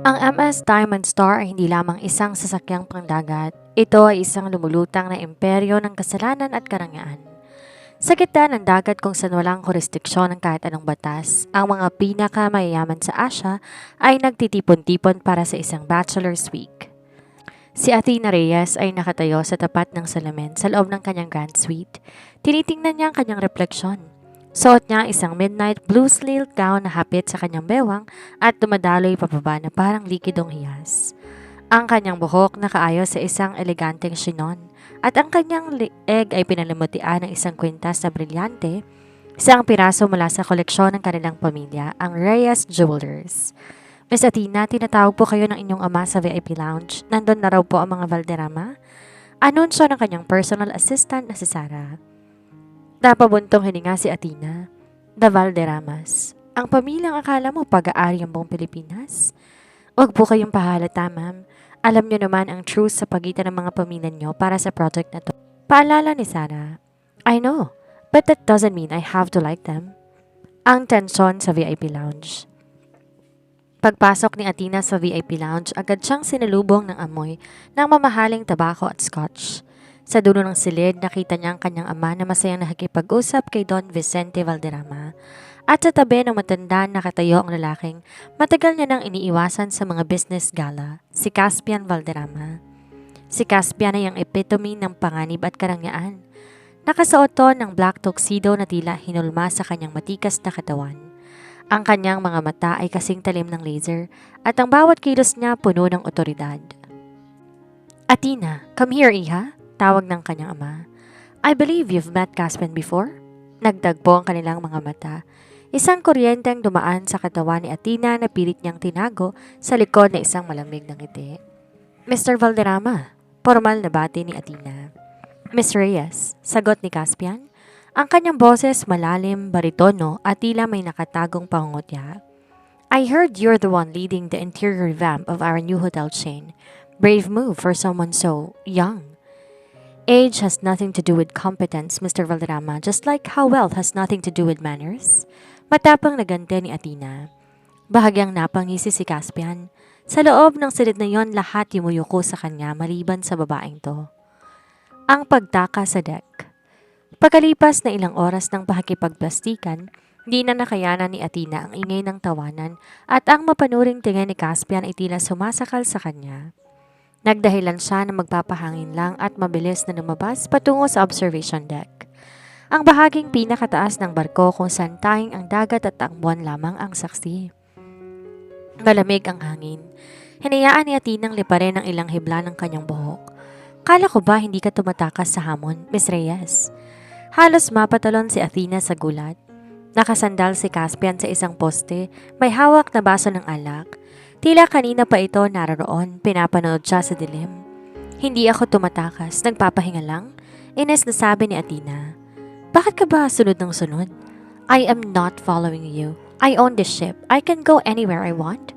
Ang MS Diamond Star ay hindi lamang isang sasakyang pangdagat. Ito ay isang lumulutang na imperyo ng kasalanan at karangyaan. Sa gitna ng dagat kung saan walang jurisdiksyon ng kahit anong batas, ang mga pinakamayayaman sa Asia ay nagtitipon-tipon para sa isang bachelor's week. Si Athena Reyes ay nakatayo sa tapat ng salamin sa loob ng kanyang grand suite. Tinitingnan niya ang kanyang refleksyon. Suot niya isang midnight blue silk gown na hapit sa kanyang bewang at dumadaloy pababa na parang likidong hiyas. Ang kanyang buhok nakaayos sa isang eleganteng chinon at ang kanyang leeg ay pinalamutian ng isang kwintas na brilyante, isang piraso mula sa koleksyon ng kanilang pamilya, ang Reyes Jewelers. Miss Athena, tinatawag po kayo ng inyong ama sa VIP lounge. Nandun na raw po ang mga Valderrama. Anunsyo ng kanyang personal assistant na si Sarah. Napabuntong hininga si Athena. The Valderramas. Ang pamilyang akala mo pag-aari ang buong Pilipinas? Huwag po kayong pahalata, ma'am. Alam niyo naman ang truth sa pagitan ng mga pamilya niyo para sa project na to. Paalala ni Sarah. I know, but that doesn't mean I have to like them. Ang tensyon sa VIP lounge. Pagpasok ni Athena sa VIP lounge, agad siyang sinalubong ng amoy ng mamahaling tabako at scotch. Sa dulo ng silid, nakita niya ang kanyang ama na masayang nakikipag-usap kay Don Vicente Valderrama. At sa tabi ng matanda nakatayo ang lalaking matagal niya nang iniiwasan sa mga business gala, si Caspian Valderrama. Si Caspian ay ang epitome ng panganib at karangyaan. Nakasuot to ng black tuxedo na tila hinulma sa kanyang matikas na katawan. Ang kanyang mga mata ay kasing talim ng laser at ang bawat kilos niya puno ng otoridad. Athena, come here, Iha, tawag ng kanyang ama. I believe you've met Caspian before? Nagtagpo ang kanilang mga mata. Isang kuryente ang dumaan sa katawan ni Athena na pilit niyang tinago sa likod na isang malamig na ngiti. Mr. Valderrama, formal na bati ni Athena. Miss Reyes, sagot ni Caspian. Ang kanyang boses malalim, baritono at tila may nakatagong pangungutya. I heard you're the one leading the interior revamp of our new hotel chain. Brave move for someone so young. Age has nothing to do with competence, Mr. Valderrama, just like how wealth has nothing to do with manners. Matapang nagante ni Athena. Bahagyang napangisi si Caspian. Sa loob ng silid na yon, lahat yumuyuko sa kanya maliban sa babaeng to. Ang pagtaka sa deck. Pagkalipas na ilang oras ng pakikipagplastikan, di na nakayanan ni Athena ang ingay ng tawanan at ang mapanuring tingin ni Caspian ay tila sumasakal sa kanya. Nagdahilan siya na magpapahangin lang at mabilis na lumabas patungo sa observation deck. Ang bahaging pinakataas ng barko kung saan tanging ang dagat at ang buwan lamang ang saksi. Malamig ang hangin. Hinayaan ni Athinang liparin ang ilang hibla ng kanyang buhok. Kala ko ba hindi ka tumatakas sa hamon, Miss Reyes? Halos mapatalon si Athena sa gulat. Nakasandal si Caspian sa isang poste, may hawak na baso ng alak. Tila kanina pa ito naroon, pinapanood siya sa dilim. Hindi ako tumatakas, nagpapahinga lang. Ines na sabi ni Athena. Bakit ka ba sunod ng sunod? I am not following you. I own this ship. I can go anywhere I want.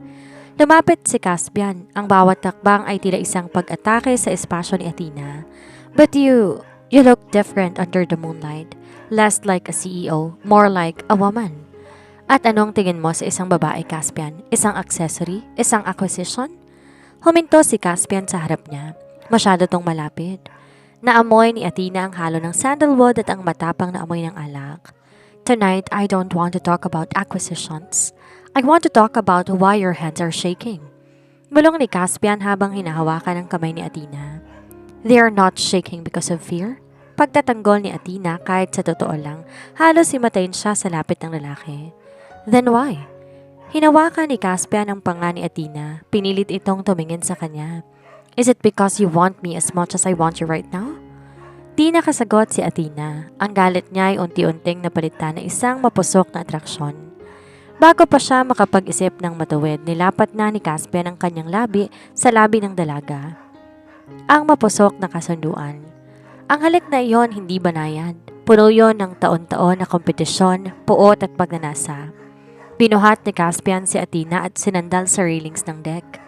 Lumapit si Caspian. Ang bawat takbang ay tila isang pag-atake sa espasyo ni Athena. But you look different under the moonlight. Less like a CEO, more like a woman. At anong tingin mo sa isang babae, Caspian? Isang accessory? Isang acquisition? Huminto si Caspian sa harap niya. Masyado tong malapit. Naamoy ni Athena ang halo ng sandalwood at ang matapang na amoy ng alak. Tonight, I don't want to talk about acquisitions. I want to talk about why your hands are shaking. Bulong ni Caspian habang hinahawakan ang kamay ni Athena. They are not shaking because of fear. Pagtatanggol ni Athena kahit sa totoo lang, halos himatayin siya sa lapit ng lalaki. Then why? Hinawakan ni Caspian ang panga ni Athena. Pinilit itong tumingin sa kanya. Is it because you want me as much as I want you right now? Di nakasagot si Athena. Ang galit niya ay unti-unting napalitan na isang mapusok na atraksyon. Bago pa siya makapag-isip ng matuwid, nilapat na ni Caspian ang kanyang labi sa labi ng dalaga. Ang mapusok na kasunduan. Ang halik na iyon hindi banayad. Puno yon ng taon-taon na kompetisyon, puot at pagnanasa. Binuhat ni Caspian si Athena at sinandal sa railings ng deck.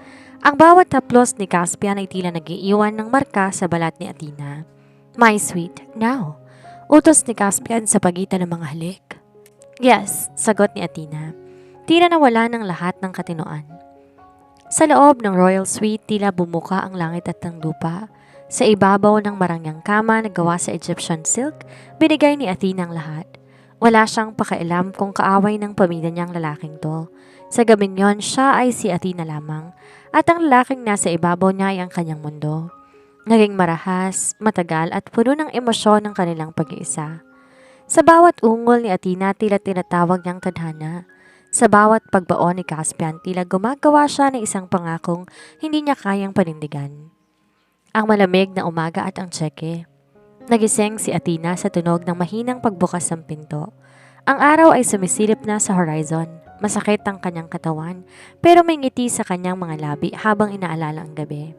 Ang bawat haplos ni Caspian ay tila nagiiwan ng marka sa balat ni Athena. My sweet, now. Utos ni Caspian sa pagitan ng mga halik. Yes, sagot ni Athena. Tila nawala ng lahat ng katinoan. Sa loob ng Royal Suite, tila bumuka ang langit at ang lupa. Sa ibabaw ng marangyang kama na gawa sa Egyptian silk, binigay ni Athena ang lahat. Wala siyang pakialam kung kaaway ng pamilya niyang lalaking to. Sa gabing yon, siya ay si Athena lamang, at ang lalaking nasa ibabaw niya ay ang kanyang mundo. Naging marahas, matagal at puno ng emosyon ng kanilang pag-iisa. Sa bawat ungol ni Athena, tila tinatawag niyang tadhana. Sa bawat pagbaon ni Caspian, tila gumagawa siya ng isang pangakong hindi niya kayang panindigan. Ang malamig na umaga at ang tseke. Nagising si Athena sa tunog ng mahinang pagbukas ng pinto. Ang araw ay sumisilip na sa horizon. Masakit ang kanyang katawan, pero may ngiti sa kanyang mga labi habang inaalala ang gabi.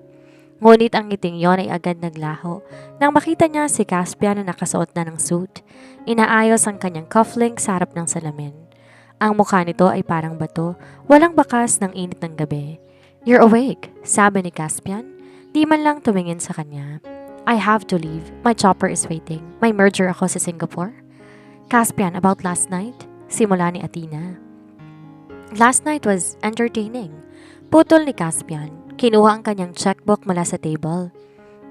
Ngunit ang ngiting yon ay agad naglaho nang makita niya si Caspian na nakasuot na ng suit. Inaayos ang kanyang cufflink sa harap ng salamin. Ang mukha nito ay parang bato, walang bakas ng init ng gabi. "You're awake," sabi ni Caspian. Di man lang tumingin sa kanya. "I have to leave. My chopper is waiting. May merger ako sa Singapore." "Caspian, about last night?" Simula ni Athena. "Last night was entertaining." Putol ni Caspian. Kinuha ang kanyang checkbook mula sa table.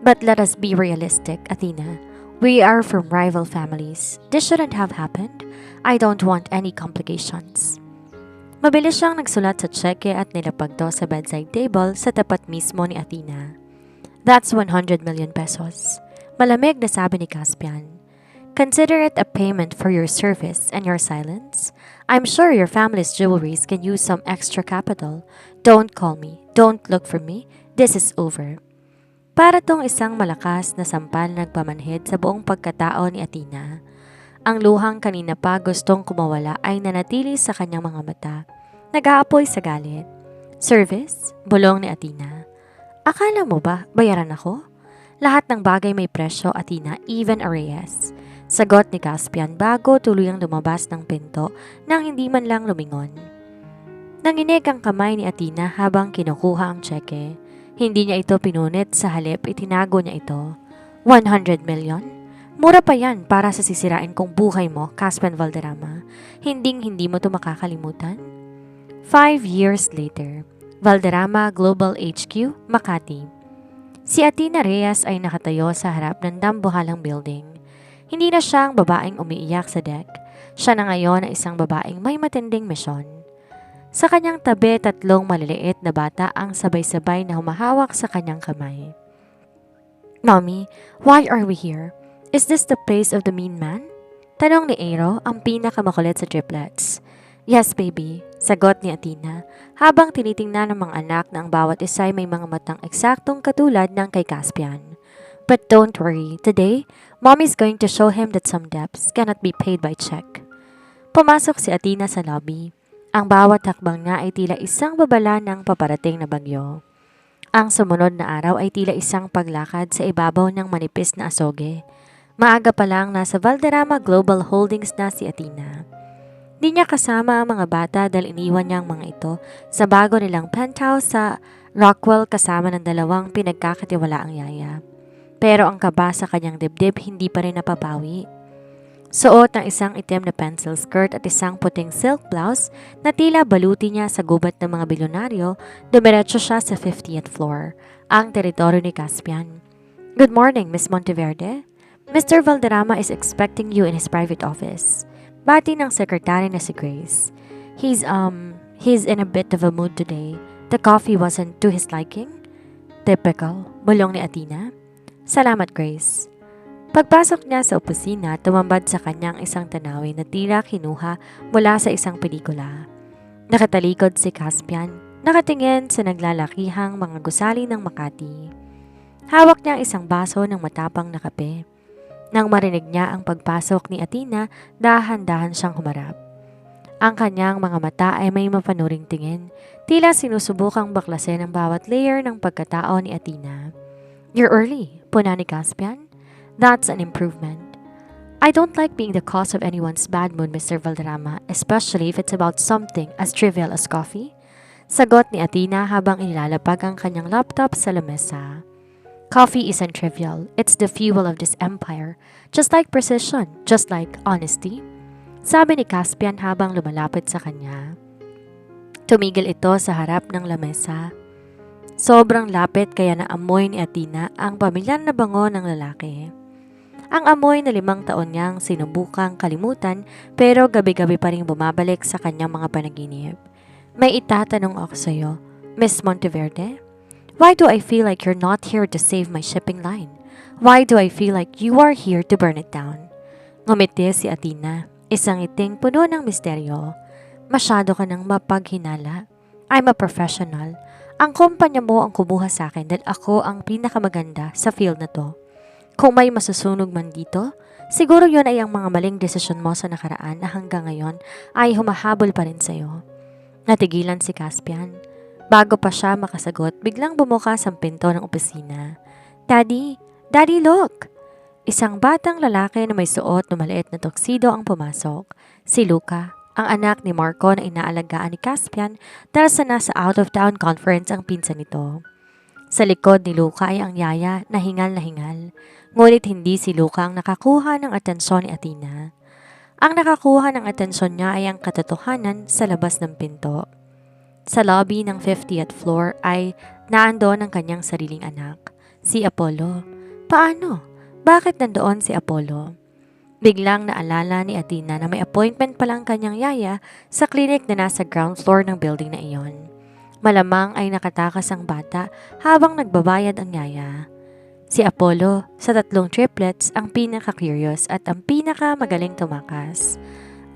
"But let us be realistic, Athena. We are from rival families. This shouldn't have happened. I don't want any complications." Mabilis siyang nagsulat sa tseke at nilapag to sa bedside table sa tapat mismo ni Athena. "That's 100 million pesos." Malamig na sabi ni Caspian. "Consider it a payment for your service and your silence. I'm sure your family's jewelries can use some extra capital. Don't call me. Don't look for me. This is over." Para tong isang malakas na sampal na nagpamanhid sa buong pagkatao ni Athena. Ang luhang kanina pa gustong kumawala ay nanatili sa kanyang mga mata. Nag-aapoy sa galit. "Service?" Bulong ni Athena. "Akala mo ba bayaran ako? Lahat ng bagay may presyo, Athena, even a reyes." Sagot ni Caspian bago tuluyang lumabas ng pinto nang hindi man lang lumingon. Nanginig ang kamay ni Athena habang kinukuha ang tseke. Hindi niya ito pinunit, sa halip itinago niya ito. 100 million? Mura pa yan para sa sisirain kong buhay mo, Caspian Valderrama. Hindi mo ito makakalimutan. 5 years later, Valderrama Global HQ, Makati. Si Athena Reyes ay nakatayo sa harap ng dambuhalang building. Hindi na siya ang babaeng umiiyak sa deck. Siya na ngayon ang isang babaeng may matinding misyon. Sa kanyang tabi, 3 maliliit na bata ang sabay-sabay na humahawak sa kanyang kamay. "Mommy, why are we here? Is this the place of the mean man?" Tanong ni Aero, ang pinakamakulit sa triplets. "Yes, baby," sagot ni Athena, habang tinitingnan ng mga anak na ang bawat isa ay may mga matang eksaktong katulad ng kay Caspian. "But don't worry, today, Mommy's going to show him that some debts cannot be paid by check." Pumasok si Athena sa lobby. Ang bawat hakbang niya ay tila isang babala ng paparating na bagyo. Ang sumunod na araw ay tila isang paglakad sa ibabaw ng manipis na asoge. Maaga pa lang nasa Valderrama Global Holdings na si Athena. Di niya kasama ang mga bata dahil iniwan niya ang mga ito sa bago nilang penthouse sa Rockwell kasama ng 2 pinagkakatiwalaang yaya. Pero ang kaba sa kanyang dibdib hindi pa rin napapawi. Suot ng isang itim na pencil skirt at isang puting silk blouse na tila baluti niya sa gubat ng mga bilyonaryo, dumiretso siya sa 50th floor, ang teritoryo ni Caspian. "Good morning, Miss Monteverde. Mr. Valderrama is expecting you in his private office." Bati ng sekretary na si Grace. He's in a bit of a mood today. The coffee wasn't to his liking." "Typical," bulong ni Athena. "Salamat, Grace." Pagpasok niya sa opisina, tumambad sa kanyang isang tanawin na tila kinuha mula sa isang pelikula. Nakatalikod si Caspian, nakatingin sa naglalakihang mga gusali ng Makati. Hawak niya ang isang baso ng matapang na kape. Nang marinig niya ang pagpasok ni Athena, dahan-dahan siyang humarap. Ang kanyang mga mata ay may mapanuring tingin, tila sinusubukang baklasin ang bawat layer ng pagkatao ni Athena. "You're early," puna ni Caspian. "That's an improvement." "I don't like being the cause of anyone's bad mood, Mr. Valderrama, especially if it's about something as trivial as coffee." Sagot ni Athena habang inilalapag ang kanyang laptop sa lamesa. "Coffee isn't trivial. It's the fuel of this empire. Just like precision, just like honesty." Sabi ni Caspian habang lumalapit sa kanya. Tumigil ito sa harap ng lamesa. Sobrang lapit kaya naamoy ni Athena ang pamilyar na bango ng lalaki. Ang amoy na 5 taon niyang sinubukang kalimutan pero gabi-gabi pa rin bumabalik sa kanyang mga panaginip. May itatanong ako sa iyo, Miss Monteverde? Why do I feel like you're not here to save my shipping line? Why do I feel like you are here to burn it down? Ngumiti si Athena, isang ngiting puno ng misteryo. Masyado ka nang mapaghinala. I'm a professional. Ang kumpanya mo ang kumuha sa akin dahil ako ang pinakamaganda sa field na to. Kung may masusunog man dito, siguro yon ay ang mga maling desisyon mo sa nakaraan na hanggang ngayon ay humahabol pa rin sa'yo. Natigilan si Caspian. Bago pa siya makasagot, biglang bumukas ang pinto ng opisina. Daddy! Daddy, look! Isang batang lalaki na may suot na maliit na tuxedo ang pumasok. Si Luca, ang anak ni Marco na inaalagaan ni Caspian dahil sa nasa out-of-town conference ang pinsan nito. Sa likod ni Luca ay ang yaya na hingal na hingal. Ngunit hindi si Luca ang nakakuha ng atensyon ni Athena. Ang nakakuha ng atensyon niya ay ang katotohanan sa labas ng pinto. Sa lobby ng 50th floor ay naandoon ang kanyang sariling anak, si Apollo. Paano? Bakit nandoon si Apollo? Biglang naalala ni Athena na may appointment pa lang kanyang yaya sa clinic na nasa ground floor ng building na iyon. Malamang ay nakatakas ang bata habang nagbabayad ang yaya. Si Apollo, sa 3 triplets, ang pinaka-curious at ang pinaka-magaling tumakas.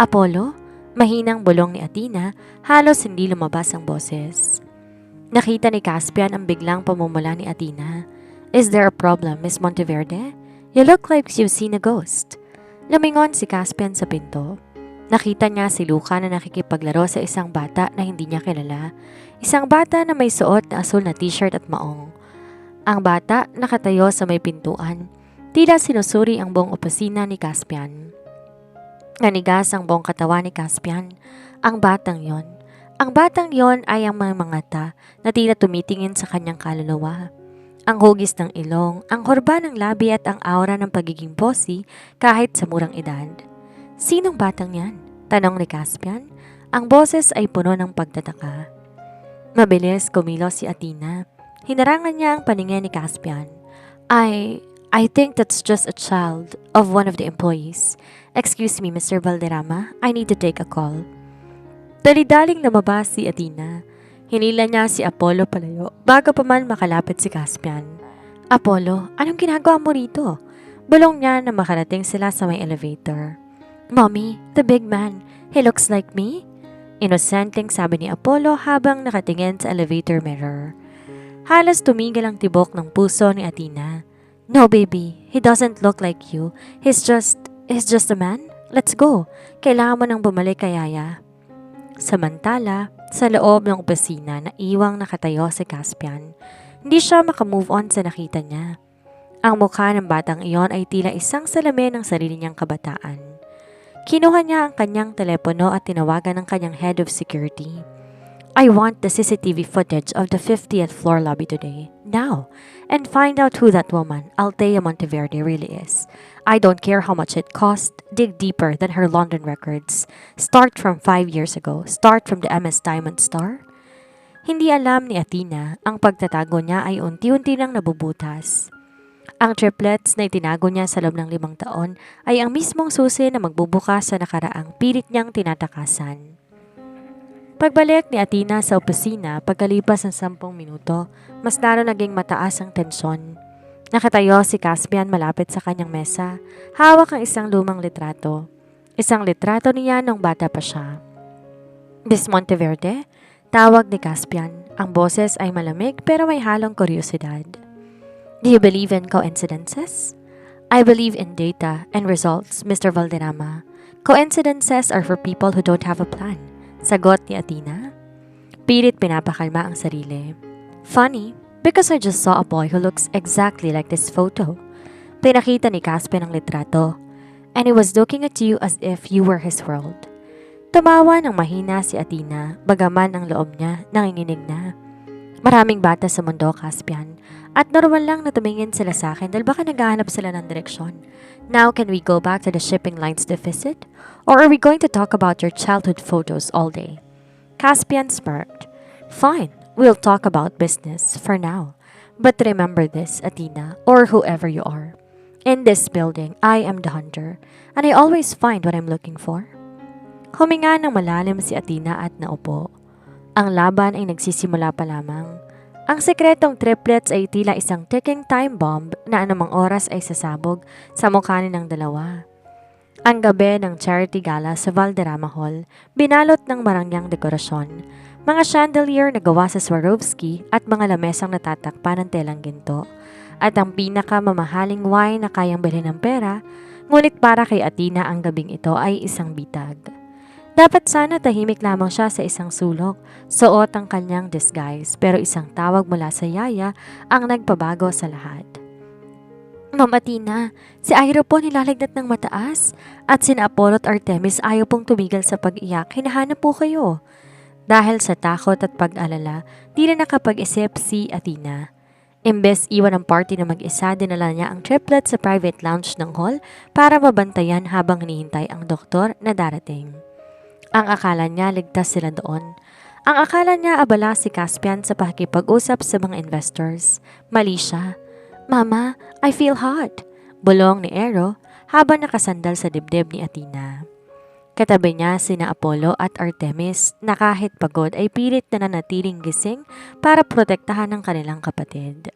Apollo, mahinang bulong ni Athena, halos hindi lumabas ang boses. Nakita ni Caspian ang biglang pamumula ni Athena. Is there a problem, Miss Monteverde? You look like you've seen a ghost. Lumingon si Caspian sa pinto. Nakita niya si Luca na nakikipaglaro sa isang bata na hindi niya kilala. Isang bata na may suot na asul na t-shirt at maong. Ang bata nakatayo sa may pintuan. Tila sinusuri ang buong opisina ni Caspian. Nanigas ang buong katawan ni Caspian. Ang batang yon ay ang mga mangata na tila tumitingin sa kanyang kaluluwa. Ang hugis ng ilong, ang kurba ng labi at ang aura ng pagiging bossy kahit sa murang edad. Sinong batang yan? Tanong ni Caspian. Ang boses ay puno ng pagtataka. Mabilis kumilos si Athena. Hinarangan niya ang paningin ni Caspian. I think that's just a child of one of the employees. Excuse me, Mr. Valderrama. I need to take a call. Dali-daling lumabas si Athena. Hinila niya si Apollo palayo bago pa man makalapit si Caspian. Apollo, anong ginagawa mo rito? Bulong niya na makarating sila sa may elevator. Mommy, the big man. He looks like me? Inosenteng sabi ni Apollo habang nakatingin sa elevator mirror. Halos tumigil ang tibok ng puso ni Athena. No baby, he doesn't look like you. He's just a man. Let's go. Kailangan mo nang bumalik kay Yaya. Samantala, sa loob ng opisina na iwang nakatayo si Caspian, hindi siya makamove on sa nakita niya. Ang mukha ng batang iyon ay tila isang salamin ng sarili niyang kabataan. Kinuha niya ang kanyang telepono at tinawagan ng kanyang head of security. I want the CCTV footage of the 50th floor lobby today, now, and find out who that woman, Althea Monteverde, really is. I don't care how much it cost, dig deeper than her London records. Start from 5 years ago, start from the MS Diamond Star. Hindi alam ni Athena, ang pagtatago niya ay unti-unti nang nabubutas. Ang triplets na itinago niya sa loob ng 5 taon ay ang mismong susi na magbubukas sa nakaraang pilit niyang tinatakasan. Pagbalik ni Athena sa opisina pagkalipas ng 10 minuto, mas lalo naging mataas ang tensyon. Nakatayo si Caspian malapit sa kanyang mesa, hawak ang isang lumang litrato. Isang litrato niya nung bata pa siya. Miss Monteverde? Tawag ni Caspian. Ang boses ay malamig pero may halong kuryosidad. Do you believe in coincidences? I believe in data and results, Mr. Valderrama. Coincidences are for people who don't have a plan. Sagot ni Athena. Pilit pinapakalma ang sarili. Funny, because I just saw a boy who looks exactly like this photo. Pinakita ni Caspian ang litrato, and he was looking at you as if you were his world. Tumawa ng mahina si Athena, bagaman ang loob niya nanginginig na. Maraming bata sa mundo, Caspian, at normal lang na tumingin sila sa akin dahil baka naghahanap sila ng direksyon. Now can we go back to the shipping lines deficit? Or are we going to talk about your childhood photos all day? Caspian smirked. Fine, we'll talk about business for now. But remember this, Athena, or whoever you are. In this building, I am the hunter, and I always find what I'm looking for. Huminga ng malalim si Athena at naupo. Ang laban ay nagsisimula pa lamang. Ang sekretong triplets ay tila isang ticking time bomb na anumang oras ay sasabog sa mukha ng dalawa. Ang gabi ng charity gala sa Valderrama Hall, binalot ng marangyang dekorasyon, mga chandelier na gawa sa Swarovski at mga lamesang natatakpan ng telang ginto, at ang pinakamamahaling wine na kayang bilhin ng pera, ngunit para kay Athena ang gabing ito ay isang bitag. Dapat sana tahimik lamang siya sa isang sulok, suot ang kanyang disguise, pero isang tawag mula sa yaya ang nagpabago sa lahat. Ma'am Athena, si Airo po nilalagnat ng mataas at sina Apollo at Artemis ayaw pong tumigil sa pag-iyak. Hinahanap po kayo. Dahil sa takot at pag-alala, di na nakapag-isip si Athena. Imbes iwan ang party na mag-isa, dinala niya ang triplet sa private lounge ng hall para mabantayan habang hinihintay ang doktor na darating. Ang akala niya ligtas sila doon. Ang akala niya abala si Caspian sa pakikipag-usap sa mga investors. Mali siya. Mama, I feel hot. Bulong ni Aero habang nakasandal sa dibdib ni Athena. Katabi niya sina Apollo at Artemis na kahit pagod ay pilit na nanatiling gising para protektahan ng kanilang kapatid.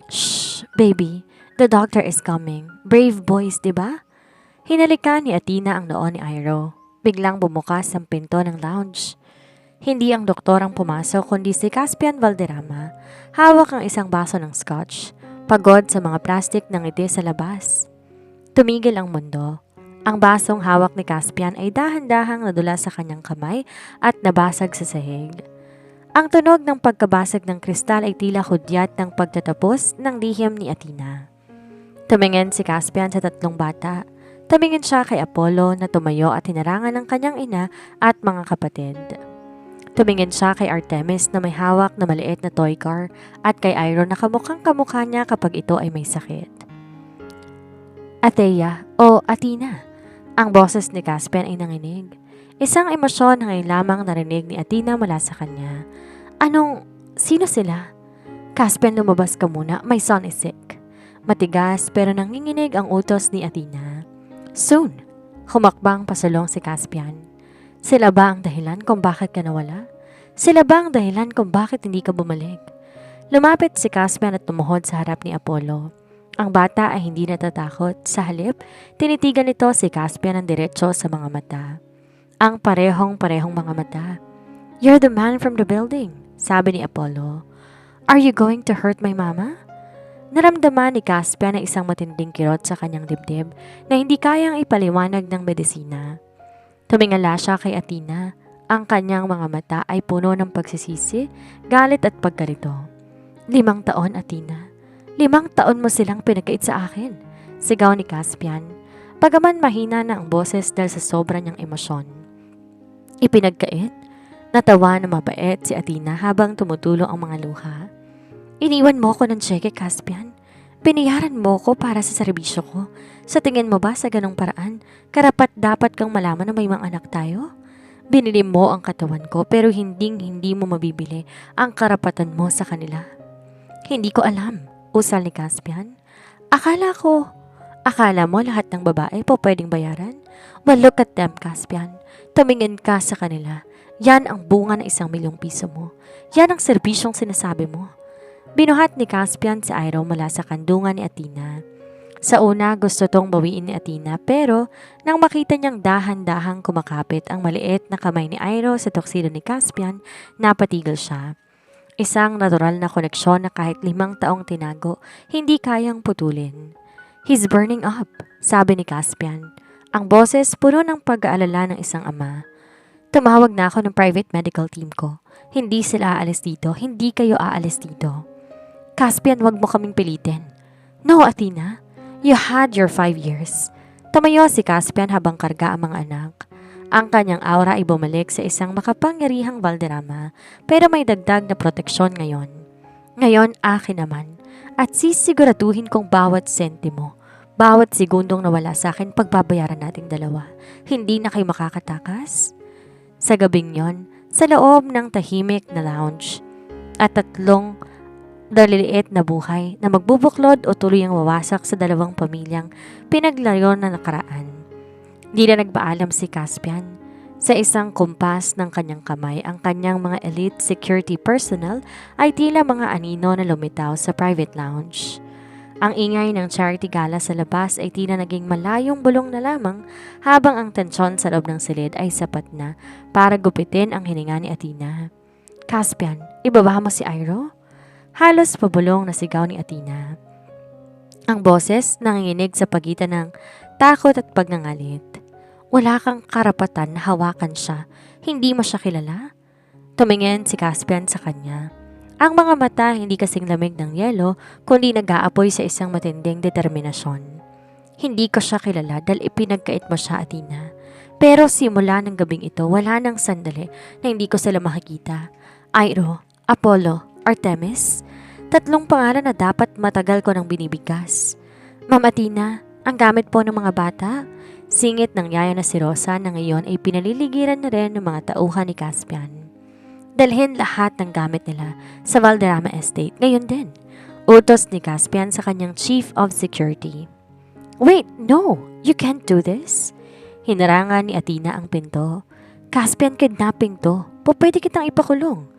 Shh, baby, the doctor is coming. Brave boys, diba? Hinalikan ni Athena ang noo ni Aero. Biglang bumukas ang pinto ng lounge. Hindi ang doktor ang pumasok kundi si Caspian Valderrama. Hawak ang isang baso ng scotch. Pagod sa mga plastik ng ngiti sa labas. Tumigil ang mundo. Ang basong hawak ni Caspian ay dahan-dahang nadula sa kanyang kamay at nabasag sa sahig. Ang tunog ng pagkabasag ng kristal ay tila hudyat ng pagtatapos ng lihim ni Athena. Tumingin si Caspian sa tatlong bata. Tumingin siya kay Apollo na tumayo at hinarangan ng kanyang ina at mga kapatid. Tumingin siya kay Artemis na may hawak na maliit na toy car at kay Airo na kamukhang kamukha niya kapag ito ay may sakit. Athea o Athena, ang boses ni Caspian ay nanginig. Isang emosyon na ngayon lamang narinig ni Athena mula sa kanya. Sino sila? Caspian, lumabas ka muna, my son is sick. Matigas pero nanginginig ang utos ni Athena. Soon, humakbang pasulong si Caspian. Sila ba ang dahilan kung bakit ka nawala? Sila ba ang dahilan kung bakit hindi ka bumalik? Lumapit si Caspian at tumuhod sa harap ni Apollo. Ang bata ay hindi natatakot. Sa halip, tinitigan nito si Caspian ng diretso sa mga mata. Ang parehong-parehong mga mata. You're the man from the building, sabi ni Apollo. Are you going to hurt my mama? Naramdaman ni Caspian na isang matinding kirot sa kanyang dibdib na hindi kayang ipaliwanag ng medisina. Tumingala siya kay Athena. Ang kanyang mga mata ay puno ng pagsisisi, galit at pagkalito. 5 taon, Athena. 5 taon mo silang pinagkait sa akin, sigaw ni Caspian. Pagaman mahina na ang boses dahil sa sobra niyang emosyon. Ipinagkait? Natawa na mabait si Athena habang tumutulo ang mga luha. Iniwan mo ko ng cheque, Caspian. Binayaran mo ko para sa serbisyo ko. Sa tingin mo ba sa ganong paraan, karapat dapat kang malaman na may mga anak tayo? Binili mo ang katawan ko pero hindi mo mabibili ang karapatan mo sa kanila. Hindi ko alam, usal ni Caspian. Akala mo lahat ng babae po pwedeng bayaran? Well, look at them, Caspian. Tumingin ka sa kanila. Yan ang bunga ng 1,000,000 piso mo. Yan ang serbisyong sinasabi mo. Binuhat ni Caspian si Airo mula sa kandungan ni Athena. Sa una, gusto tong bawiin ni Athena pero nang makita niyang dahan-dahang kumakapit ang maliit na kamay ni Airo sa tuxedo ni Caspian, napatigil siya. Isang natural na koneksyon na kahit 5 taong tinago, hindi kayang putulin. He's burning up, sabi ni Caspian. Ang boses puno ng pag-aalala ng isang ama. Tumawag na ako ng private medical team ko. Hindi sila aalis dito, hindi kayo aalis dito. Caspian, wag mo kaming pilitin. No, Athena. You had your 5 years. Tumayo si Caspian habang karga ang mga anak. Ang kanyang aura ay bumalik sa isang makapangyarihang Valderrama pero may dagdag na proteksyon ngayon. Ngayon, akin naman. At sisiguraduhin kong bawat sentimo, bawat segundong nawala sa akin pagbabayaran nating dalawa. Hindi na kayo makakatakas? Sa gabing yon, sa loob ng tahimik na lounge, at 3 daliliit na buhay na magbubuklod o tuluyang wawasak sa 2 pamilyang pinaglayo na nakaraan. Di na nagpaalam si Caspian. Sa isang kumpas ng kanyang kamay, ang kanyang mga elite security personnel ay tila mga anino na lumitaw sa private lounge. Ang ingay ng charity gala sa labas ay tila naging malayong bulong na lamang habang ang tensyon sa loob ng silid ay sapat na para gupitin ang hininga ni Athena. Caspian, ibaba mo si Iroh? Halos pabulong na sigaw ni Athena. Ang boses nanginginig sa pagitan ng takot at pagngangalit. Wala kang karapatan na hawakan siya. Hindi mo siya kilala? Tumingin si Caspian sa kanya. Ang mga mata hindi kasing lamig ng yelo kundi nag-aapoy sa isang matinding determinasyon. Hindi ko siya kilala dahil ipinagkait mo siya, Athena. Pero simula ng gabing ito, wala nang sandali na hindi ko sila makikita. Iroh, Apollo, Artemis, 3 pangalan na dapat matagal ko nang binibigkas. Ma'am Athena, ang gamit po ng mga bata. Singit ng yaya na si Rosa na ngayon ay pinaliligiran na rin ng mga tauhan ni Caspian. Dalhin lahat ng gamit nila sa Valderrama Estate ngayon din. Utos ni Caspian sa kanyang Chief of Security. Wait, no! You can't do this. Hinarangan ni Athena ang pinto. Caspian, kidnapping to. Pwede kitang ipakulong.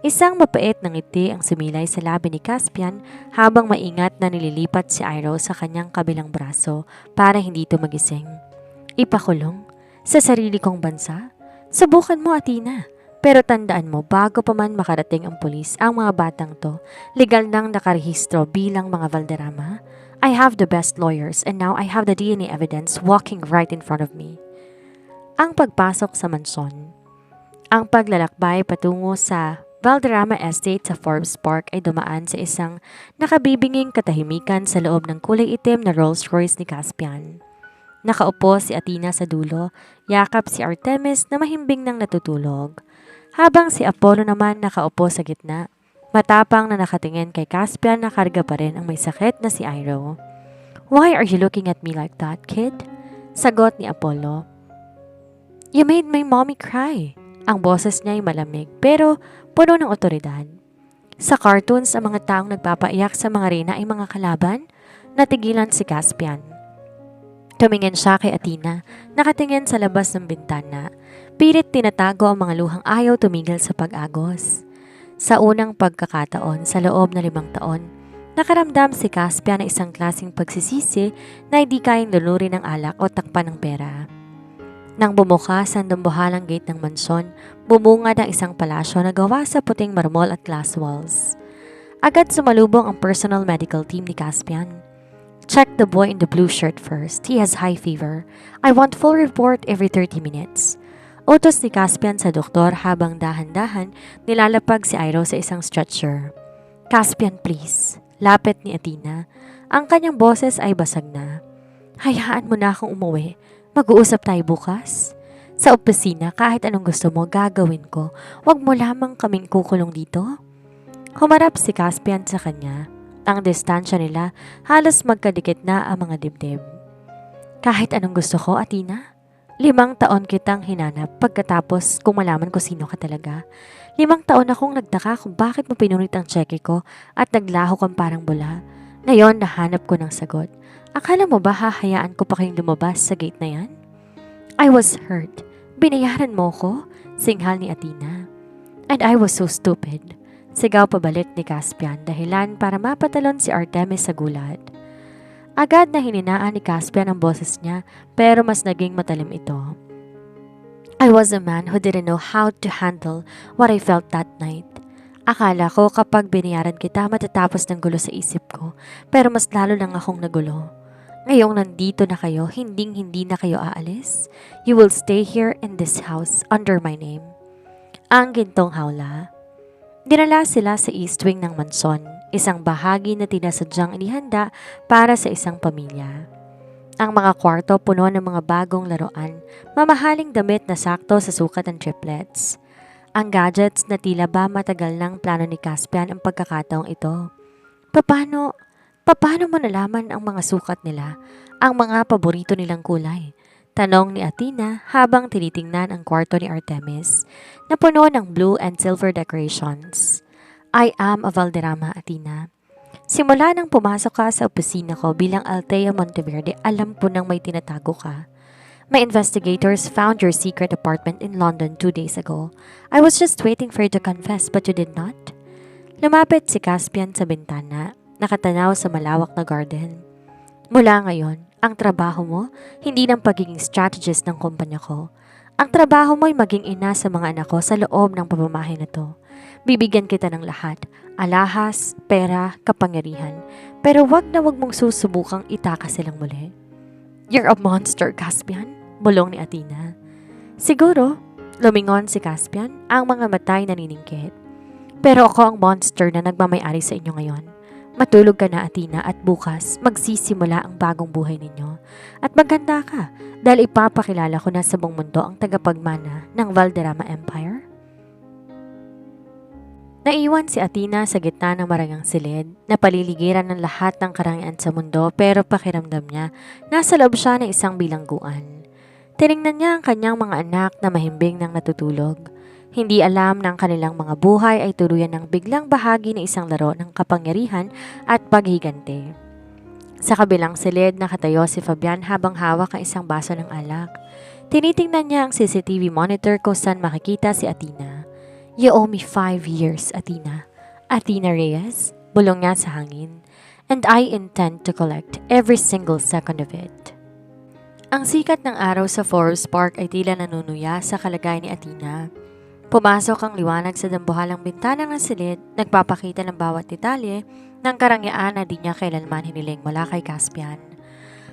Isang mapait na ngiti ang sumilay sa labi ni Caspian habang maingat na nililipat si Iroh sa kanyang kabilang braso para hindi ito magising. Ipakulong? Sa sarili kong bansa? Subukan mo, Athena. Pero tandaan mo, bago pa man makarating ang pulis, ang mga batang to, legal nang nakarehistro bilang mga Valderrama. I have the best lawyers and now I have the DNA evidence walking right in front of me. Ang pagpasok sa mansyon. Ang paglalakbay patungo sa Valderrama Estate sa Forbes Park ay dumaan sa isang nakabibinging katahimikan sa loob ng kulay itim na Rolls Royce ni Caspian. Nakaupo si Athena sa dulo, yakap si Artemis na mahimbing nang natutulog. Habang si Apollo naman nakaupo sa gitna, matapang na nakatingin kay Caspian na karga pa rin ang may sakit na si Iroh. Why are you looking at me like that, kid? Sagot ni Apollo. You made my mommy cry. Ang boses niya ay malamig pero puno ng otoridad. Sa cartoons, ang mga taong nagpapaiyak sa mga reyna ay mga kalaban. Natigilan si Caspian. Tumingin siya kay Athena, nakatingin sa labas ng bintana. Pilit tinatago ang mga luhang ayaw tumigil sa pag-agos. Sa unang pagkakataon sa loob na 5 taon, nakaramdam si Caspian ng isang klaseng pagsisisi na hindi kayang lulurin ng alak o takpan ng pera. Nang bumukas ang dambuhalang gate ng mansyon, bumungad ang isang palasyo na gawa sa puting marmol at glass walls. Agad sumalubong ang personal medical team ni Caspian. Check the boy in the blue shirt first. He has high fever. I want full report every 30 minutes. Utos ni Caspian sa doktor habang dahan-dahan nilalapag si Iroh sa isang stretcher. Caspian, please. Lapit ni Athena. Ang kanyang boses ay basag na. Hayaan mo na akong umuwi. Mag-uusap tayo bukas. Sa opisina, kahit anong gusto mo, gagawin ko. Huwag mo lamang kaming kukulong dito. Humarap si Caspian sa kanya. Ang distansya nila, halos magkadikit na ang mga dibdib. Kahit anong gusto ko, Athena. 5 taon kitang hinanap pagkatapos kung malaman ko sino ka talaga. 5 taon akong nagtaka kung bakit mo pinunit ang tseke ko at naglaho kang parang bula. Ngayon, nahanap ko ng sagot. Akala mo ba hahayaan ko pa kayong lumabas sa gate na yan? I was hurt. Binayaran mo ko? Singhal ni Athena. And I was so stupid. Sigaw pabalik ni Caspian dahilan para mapatalon si Artemis sa gulat. Agad na hininaan ni Caspian ang boses niya pero mas naging matalim ito. I was a man who didn't know how to handle what I felt that night. Akala ko kapag binayaran kita matatapos ng gulo sa isip ko pero mas lalo lang akong nagulo. Ngayong nandito na kayo, hindi na kayo aalis. You will stay here in this house under my name. Ang gintong hawla. Dinala sila sa east wing ng mansyon, isang bahagi na tinasadyang inihanda para sa isang pamilya. Ang mga kwarto puno ng mga bagong laruan, mamahaling damit na sakto sa sukat ng triplets. Ang gadgets na tila ba matagal ng plano ni Caspian ang pagkakataong ito. Paano mo nalaman ang mga sukat nila, ang mga paborito nilang kulay? Tanong ni Athena habang tinitingnan ang kwarto ni Artemis na puno ng blue and silver decorations. I am a Valderrama, Athena. Simula nang pumasok ka sa opisina ko bilang Althea Monteverde, alam ko nang may tinatago ka. My investigators found your secret apartment in London 2 days ago. I was just waiting for you to confess but you did not. Lumapit si Caspian sa bintana, nakatanaw sa malawak na garden. Mula ngayon, ang trabaho mo, hindi ng pagiging strategist ng kumpanya ko. Ang trabaho mo ay maging ina sa mga anak ko sa loob ng pamamahay na to. Bibigyan kita ng lahat, alahas, pera, kapangyarihan. Pero wag na wag mong susubukang itakas silang muli. You're a monster, Caspian, bulong ni Athena. Siguro, lumingon si Caspian, ang mga matay naniningkit. Pero ako ang monster na nagmamayari sa inyo ngayon. Matulog ka na, Athena, at bukas magsisimula ang bagong buhay ninyo. At maganda ka dahil ipapakilala ko na sa buong mundo ang tagapagmana ng Valderrama Empire. Naiwan si Athena sa gitna ng marangang silid na paliligiran ng lahat ng karangyaan sa mundo pero pakiramdam niya nasa loob siya ng isang bilangguan. Tiningnan niya ang kanyang mga anak na mahimbing nang natutulog. Hindi alam na ang kanilang mga buhay ay tuluyan ng biglang bahagi ng isang laro ng kapangyarihan at paghigante. Sa kabilang silid nakatayo si Fabian habang hawak ang isang baso ng alak. Tinitingnan niya ang CCTV monitor kung saan makikita si Athena. You owe me 5 years, Athena. Athena Reyes, bulong niya sa hangin. And I intend to collect every single second of it. Ang sikat ng araw sa Forest Park ay tila nanunuya sa kalagayan ni Athena. Pumasok ang liwanag sa dambuhalang bintana ng silid, nagpapakita ng bawat detalye ng karangyaan na di niya kailanman hiniling mula kay Caspian.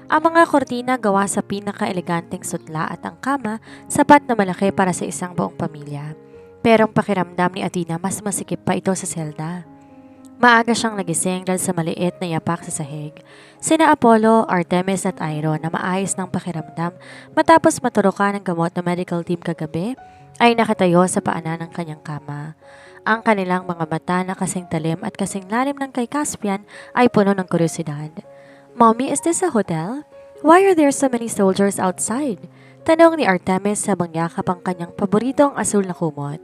Ang mga kortina gawa sa pinaka-eleganteng sutla at ang kama sapat na malaki para sa isang buong pamilya. Pero ang pakiramdam ni Athena mas masikip pa ito sa selda. Maaga siyang nagising dahil sa maliit na yapak sa sahig. Sina Apollo, Artemis at Airo na maayos ng pakiramdam matapos maturukan ng gamot na medical team kagabi ay nakatayo sa paanan ng kanyang kama. Ang kanilang mga mata na kasing talim at kasing lalim ng kay Caspian ay puno ng kuryosidad. Mommy, is this a hotel? Why are there so many soldiers outside? Tanong ni Artemis habang yakap ang kanyang paboritong asul na kumot.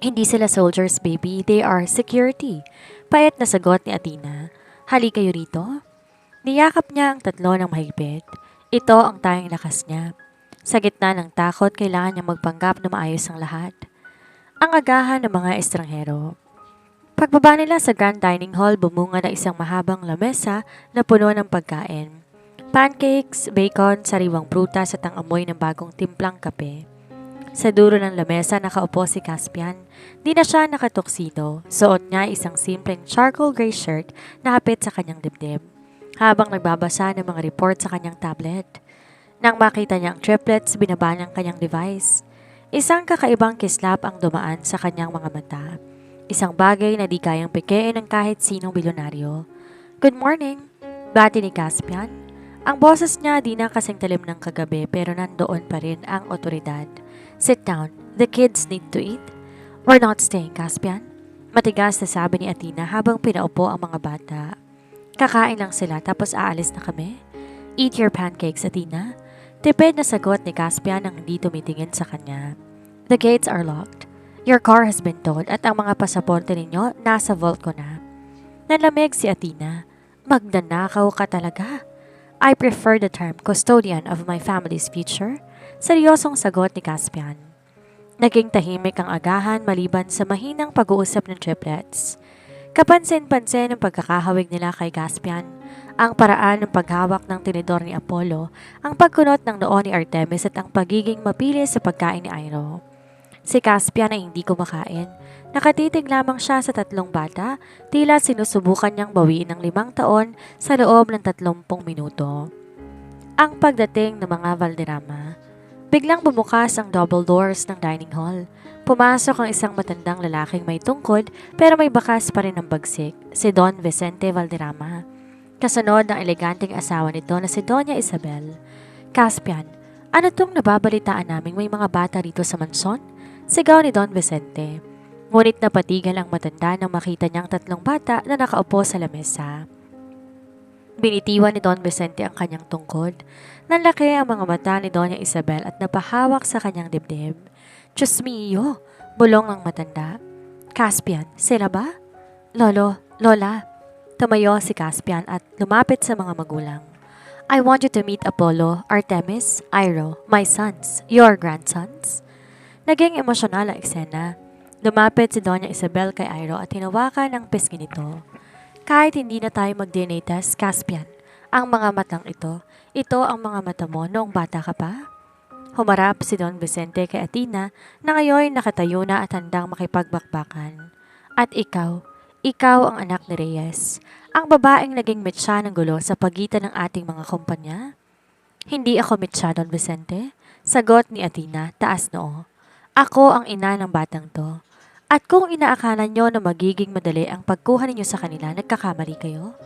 Hindi sila soldiers, baby. They are security. Payat na sagot ni Athena. Hali kayo rito. Niyakap niya ang tatlo ng mahigpit. Ito ang tayong lakas niya. Sa gitna ng takot, kailangan niya magpanggap na maayos ang lahat. Ang agahan ng mga estranghero. Pagbaba nila sa Grand Dining Hall, bumunga na isang mahabang lamesa na puno ng pagkain. Pancakes, bacon, sariwang prutas at ang amoy ng bagong timplang kape. Sa dulo ng lamesa nakaupo si Caspian. Di na siya nakatuksido. Suot niya isang simpleng charcoal gray shirt na hapit sa kanyang dibdib. Habang nagbabasa ng mga report sa kanyang tablet. Nang makita niya ang triplets, binaba niya ang kanyang device. Isang kakaibang kislap ang dumaan sa kanyang mga mata. Isang bagay na di kayang pekein ng kahit sinong bilyonaryo. Good morning, bati ni Caspian. Ang boses niya di na kasing talim ng kagabi pero nandoon pa rin ang otoridad. Sit down, the kids need to eat. We're not staying, Caspian. Matigas na sabi ni Athena habang pinaupo ang mga bata. Kakain lang sila tapos aalis na kami. Eat your pancakes, Athena. Tipid na sagot ni Caspian nang hindi tumitingin sa kanya. The gates are locked. Your car has been towed at ang mga pasaporte ninyo nasa vault ko na. Nalamig si Athena. Magnanakaw ka talaga. I prefer the term custodian of my family's future. Seryosong sagot ni Caspian. Naging tahimik ang agahan maliban sa mahinang pag-uusap ng triplets. Kapansin-pansin ang pagkakahawig nila kay Caspian, ang paraan ng paghawak ng tinidor ni Apollo, ang pagkunot ng noo ni Artemis at ang pagiging mapili sa pagkain ni Airo. Si Caspian ay hindi kumakain. Nakatitig lamang siya sa tatlong bata, tila sinusubukan niyang bawiin ng 5 taon sa loob ng 30 minuto. Ang pagdating ng mga Valderrama. Biglang bumukas ang double doors ng dining hall. Pumasok ang isang matandang lalaking may tungkod pero may bakas pa rin ng bagsik, si Don Vicente Valderrama. Kasunod ng eleganteng asawa nito na si Doña Isabel. Caspian, ano tong nababalitaan naming may mga bata rito sa mansyon? Sigaw ni Don Vicente. Ngunit napatigal ang matanda nang makita niyang 3 bata na nakaupo sa lamesa. Binitiwan ni Don Vicente ang kanyang tungkod. Nanlaki ang mga mata ni Doña Isabel at napahawak sa kanyang dibdib. Diyos mio, bulong ang matanda. Caspian, sila ba? Lolo, Lola. Tumayo si Caspian at lumapit sa mga magulang. I want you to meet Apollo, Artemis, Iro, my sons, your grandsons. Naging emosyonal ang eksena. Lumapit si Doña Isabel kay Iro at hinawakan ang pisngi nito. Kahit hindi na tayo mag-DNA test, Caspian, ang mga matang ito ang mga mata mo noong bata ka pa? Humarap si Don Vicente kay Athena na ngayon nakatayo na at handang makipagbakbakan. At ikaw ang anak ni Reyes, ang babaeng naging metsa ng gulo sa pagitan ng ating mga kumpanya? Hindi ako metsa, Don Vicente. Sagot ni Athena, taas noo. Ako ang ina ng batang to. At kung inaakala nyo na magiging madali ang pagkuha ninyo sa kanila, nagkakamali kayo?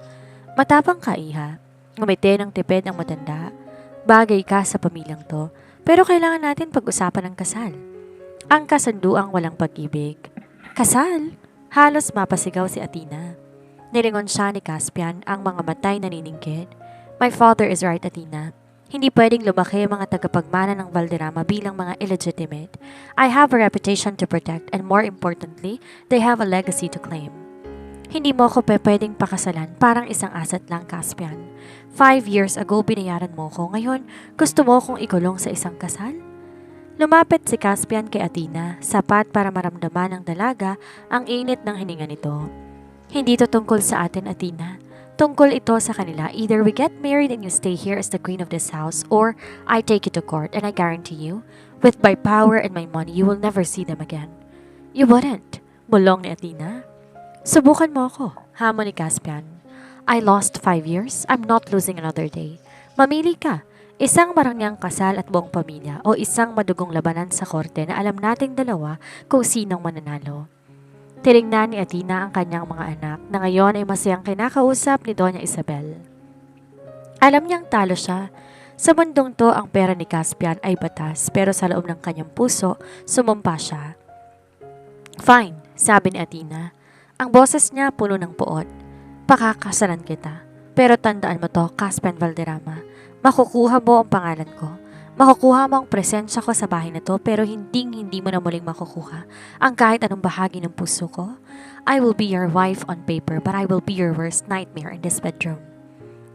Matapang ka, iha. Ngumiti ng tipid ang matanda. Bagay ka sa pamilyang to, pero kailangan natin pag-usapan ang kasal. Ang kasunduang walang pag-ibig. Kasal? Halos mapasigaw si Athena. Nilingon siya ni Caspian, ang mga matay naniningkid. My father is right, Athena. Hindi pwedeng lumaki ang mga tagapagmana ng Valderrama bilang mga illegitimate. I have a reputation to protect and more importantly, they have a legacy to claim. Hindi mo ako pwedeng pakasalan, parang isang asset lang, Caspian. 5 years ago binayaran mo ko, ngayon gusto mo kong ikulong sa isang kasal? Lumapit si Caspian kay Athena, sapat para maramdaman ng dalaga ang init ng hininga nito. Hindi to tungkol sa atin, Athena. Tungkol ito sa kanila. Either we get married and you stay here as the queen of this house, or I take you to court and I guarantee you, with my power and my money, you will never see them again. You wouldn't, bulong ni Athena. Subukan mo ako, hamon ni Caspian. I lost 5 years, I'm not losing another day. Mamili ka, isang marangyang kasal at buong pamilya o isang madugong labanan sa korte na alam nating dalawa kung sinong mananalo. Tinignan ni Athena ang kanyang mga anak na ngayon ay masayang kinakausap ni Doña Isabel. Alam niyang talo siya. Sa mundong to, ang pera ni Caspian ay batas pero sa loob ng kanyang puso, sumumpa siya. Fine, sabi ni Athena. Ang boses niya puno ng puot. Pakakasalan kita. Pero tandaan mo to, Caspian Valderrama. Makukuha mo ang pangalan ko. Makukuha mo ang presensya ko sa bahay na to pero hindi mo na muling makukuha ang kahit anong bahagi ng puso ko. I will be your wife on paper but I will be your worst nightmare in this bedroom.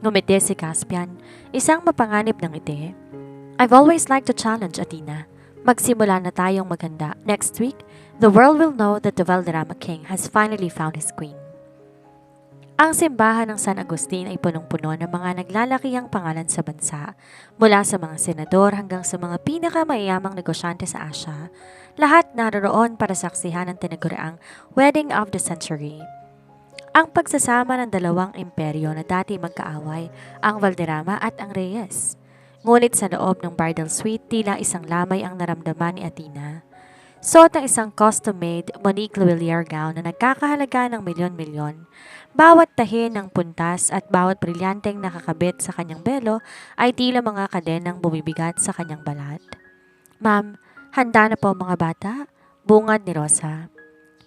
Ngumiti si Caspian, isang mapanganib ng ngiti. I've always liked to challenge, Athena. Magsimula na tayong maghanda. Next week, the world will know that the Valderrama King has finally found his queen. Ang simbahan ng San Agustin ay punong-puno ng mga naglalakihang pangalan sa bansa, mula sa mga senador hanggang sa mga pinakamayamang negosyante sa Asia. Lahat naroroon para saksihan ang tinaguriang wedding of the century. Ang pagsasama ng dalawang imperyo na dati magkaaway, ang Valderrama at ang Reyes. Ngunit sa loob ng bridal suite, tila isang lamay ang naramdaman ni Athena. Suot ang isang custom-made Monique Lhuillier gown na nagkakahalaga ng milyon-milyon. Bawat tahi ng puntas at bawat brilyanteng nakakabit sa kanyang belo ay tila mga kadenang bumibigat sa kanyang balat. Ma'am, handa na po mga bata? Bungad ni Rosa.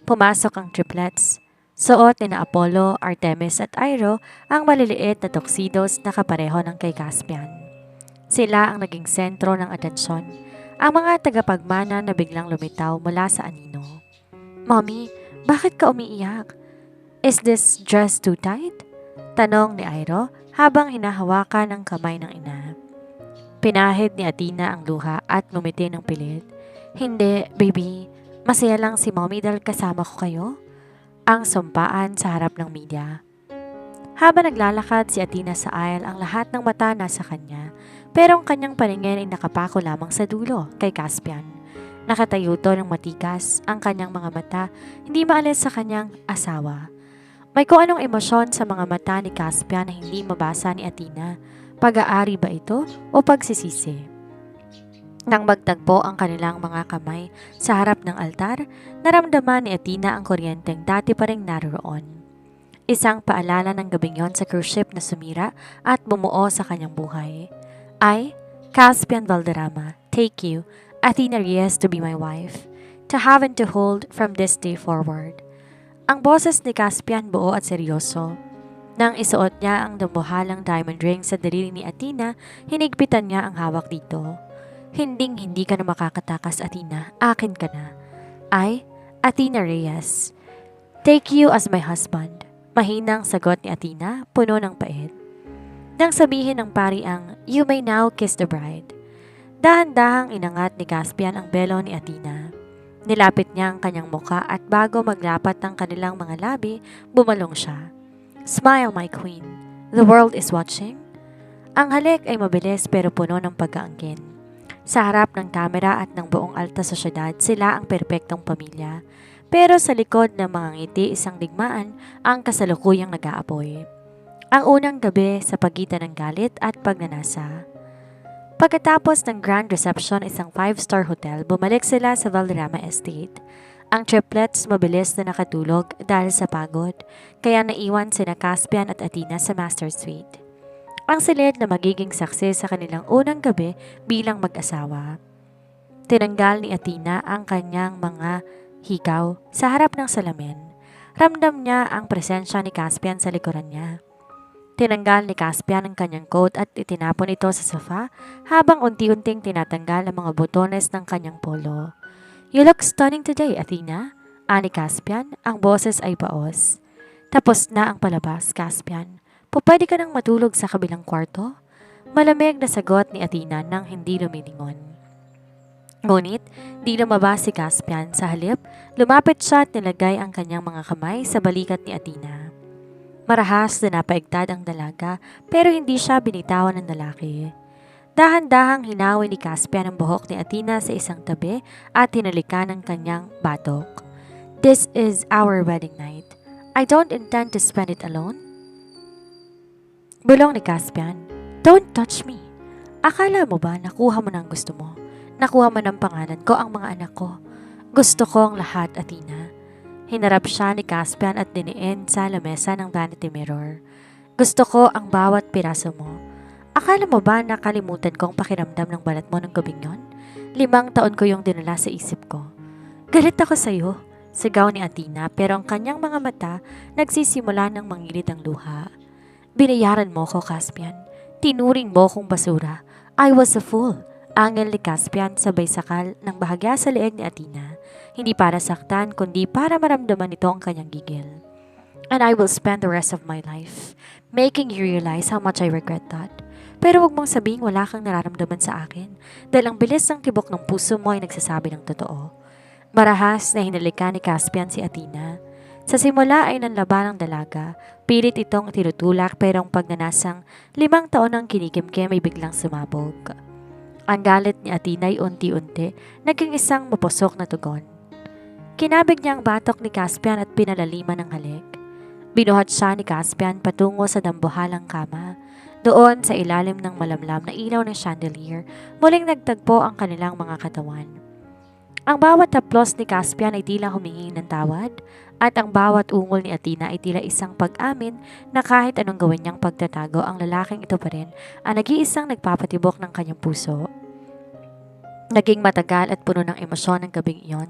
Pumasok ang triplets. Suot ni na Apollo, Artemis at Iro ang maliliit na tuxedos na kapareho ng kay Caspian. Sila ang naging sentro ng atensyon. Ang mga tagapagmana na biglang lumitaw mula sa anino. Mommy, bakit ka umiiyak? Is this dress too tight? Tanong ni Iro habang hinahawakan ang kamay ng ina. Pinahid ni Athena ang luha at ngumiti ng pilit. Hindi, baby. Masaya lang si Mommy dahil kasama ko kayo. Ang sumpaan sa harap ng media. Habang naglalakad si Athena sa aisle, ang lahat ng mata nasa kanya. Pero ang kanyang paningin ay nakapako lamang sa dulo kay Caspian. Nakatayo to ng matikas ang kanyang mga mata, hindi maalis sa kanyang asawa. May kung anong emosyon sa mga mata ni Caspian na hindi mabasa ni Athena. Pag-aari ba ito o pagsisisi? Nang magtagpo ang kanilang mga kamay sa harap ng altar, naramdaman ni Athena ang kuryenteng dati pa ring naroroon. Isang paalala ng gabing yon sa cruise ship na sumira at bumuo sa kanyang buhay. I, Caspian Valderrama, take you, Athena Reyes, to be my wife, to have and to hold from this day forward. Ang boses ni Caspian buo at seryoso. Nang isuot niya ang dambuhalang diamond ring sa daliri ni Athena, hinigpitan niya ang hawak dito. Hindi ka na makakatakas, Athena. Akin ka na. I, Athena Reyes, Take you as my husband. Mahinang sagot ni Athena, puno ng pait. Nang sabihin ng pari ang, you may now kiss the bride. Dahan-dahang inangat ni Caspian ang belo ni Athena. Nilapit niya ang kanyang muka at bago maglapat ng kanilang mga labi, bumalong siya. Smile, my queen. The world is watching. Ang halik ay mabilis pero puno ng pag-aangkin. Sa harap ng kamera at ng buong alta sosyedad, sila ang perpektong pamilya. Pero sa likod ng mga ngiti isang digmaan ang kasalukuyang nag-aapoy. Ang unang gabi sa pagitan ng galit at pagnanasa. Pagkatapos ng grand reception isang 5-star hotel, bumalik sila sa Valderrama Estate. Ang triplets mabilis na nakatulog dahil sa pagod, kaya naiwan sina Caspian at Athena sa master suite. Ang silid na magiging saksi sa kanilang unang gabi bilang mag-asawa. Tinanggal ni Athena ang kanyang mga hikaw sa harap ng salamin. Ramdam niya ang presensya ni Caspian sa likuran niya. Tinanggal ni Caspian ang kanyang coat at itinapon ito sa sofa habang unti-unting tinatanggal ang mga botones ng kanyang polo. You look stunning today, Athena. Ani Caspian, ang boses ay baos. Tapos na ang palabas, Caspian. Pwede ka nang matulog sa kabilang kwarto? Malamig na sagot ni Athena nang hindi lumilingon. Ngunit, di lumabas si Caspian. Sa halip, lumapit siya at nilagay ang kanyang mga kamay sa balikat ni Athena. Marahas na napaigtad ang dalaga pero hindi siya binitawan ng lalaki. Dahan-dahang hinawi ni Caspian ang buhok ni Athena sa isang tabi at hinalikan ang kanyang batok. This is our wedding night. I don't intend to spend it alone. Bulong ni Caspian, don't touch me. Akala mo ba nakuha mo ng gusto mo? Nakuha mo ng pangalan ko ang mga anak ko. Gusto ko ang lahat, Athena. Hinarap siya ni Caspian at diniin sa lamesa ng vanity mirror. Gusto ko ang bawat piraso mo. Akala mo ba nakalimutan ko ang pakiramdam ng balat mo ng gabing yon? 5 taon ko yung dinala sa isip ko. Galit ako sa iyo, sigaw ni Athena pero ang kanyang mga mata nagsisimula ng mangilid ang luha. Binayaran mo ko, Caspian. Tinuring mo kong basura. I was a fool. Angel ni Caspian sabay sakal ng bahagya sa leeg ni Athena. Hindi para saktan kundi para maramdaman nito ang kanyang gigil. And I will spend the rest of my life making you realize how much I regret that. Pero wag mong sabihing wala kang nararamdaman sa akin dahil ang bilis ng tibok ng puso mo ay nagsasabi ng totoo. Marahas na hinalikan ni Caspian si Athena. Sa simula ay nanlaban ng dalaga, pilit itong tinutulak pero ang pagnanasang 5 taon ng kinikimkim ay biglang sumabog. Ang galit ni Athena ay unti-unti naging isang mapusok na tugon. Kinabig niya ang batok ni Caspian at pinalaliman ng halik. Binuhat siya ni Caspian patungo sa dambuhalang kama. Doon sa ilalim ng malamlam na ilaw ng chandelier, muling nagtagpo ang kanilang mga katawan. Ang bawat haplos ni Caspian ay tila humingi ng tawad at ang bawat ungol ni Athena ay tila isang pag-amin na kahit anong gawin niyang pagtatago ang lalaking ito pa rin ang nag-iisang nagpapatibok ng kanyang puso. Naging matagal at puno ng emosyon ang gabing iyon.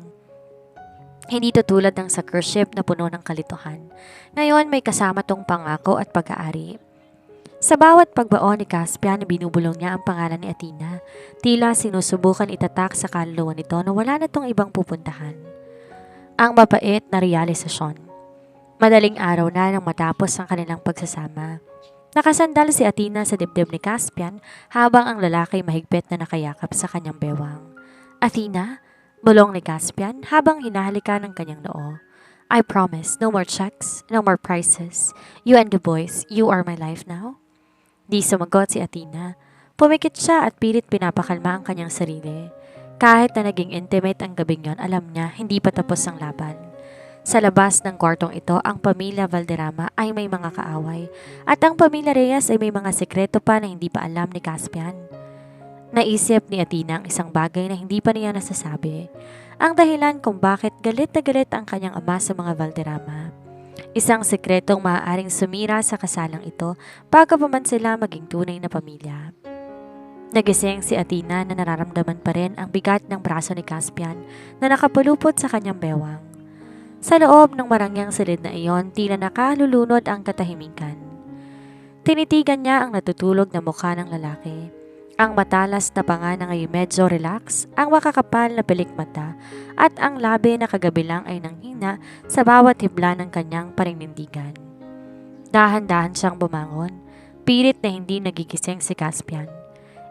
Hindi tulad ng sa cruise ship na puno ng kalituhan. Ngayon may kasama tong pangako at pag-aari. Sa bawat pagbaon ni Caspian, binubulong niya ang pangalan ni Athena. Tila sinusubukan itatak sa kaluluwa nito na wala na tong ibang pupuntahan. Ang mapait na realisasyon. Madaling araw na nang matapos ang kanilang pagsasama. Nakasandal si Athena sa dibdib ni Caspian habang ang lalaki mahigpit na nakayakap sa kanyang bewang. Athena, bulong ni Caspian habang hinahalika ng kanyang noo. I promise, no more checks, no more prices. You and the boys, you are my life now. Di sumagot si Athena. Pumikit siya at pilit pinapakalma ang kanyang sarili. Kahit na naging intimate ang gabing yon, alam niya hindi pa tapos ang laban. Sa labas ng kwartong ito, ang pamilya Valderrama ay may mga kaaway at ang pamilya Reyes ay may mga sekreto pa na hindi pa alam ni Caspian. Naisip ni Athena ang isang bagay na hindi pa niya nasasabi. Ang dahilan kung bakit galit na galit ang kanyang ama sa mga Valderrama. Isang sekretong maaaring sumira sa kasalang ito bago pa man sila maging tunay na pamilya. Nagising si Athena na nararamdaman pa rin ang bigat ng braso ni Caspian na nakapulupot sa kanyang bewang. Sa loob ng marangyang silid na iyon, tila nakalulunod ang katahimikan. Tinitigan niya ang natutulog na mukha ng lalaki. Ang matalas na panga na ngayon medyo relax, ang makakapal na pilik mata, at ang labi na kagabi lang ay nanghina sa bawat hibla ng kanyang paninindigan. Dahan-dahan siyang bumangon, pilit na hindi nagigising si Caspian.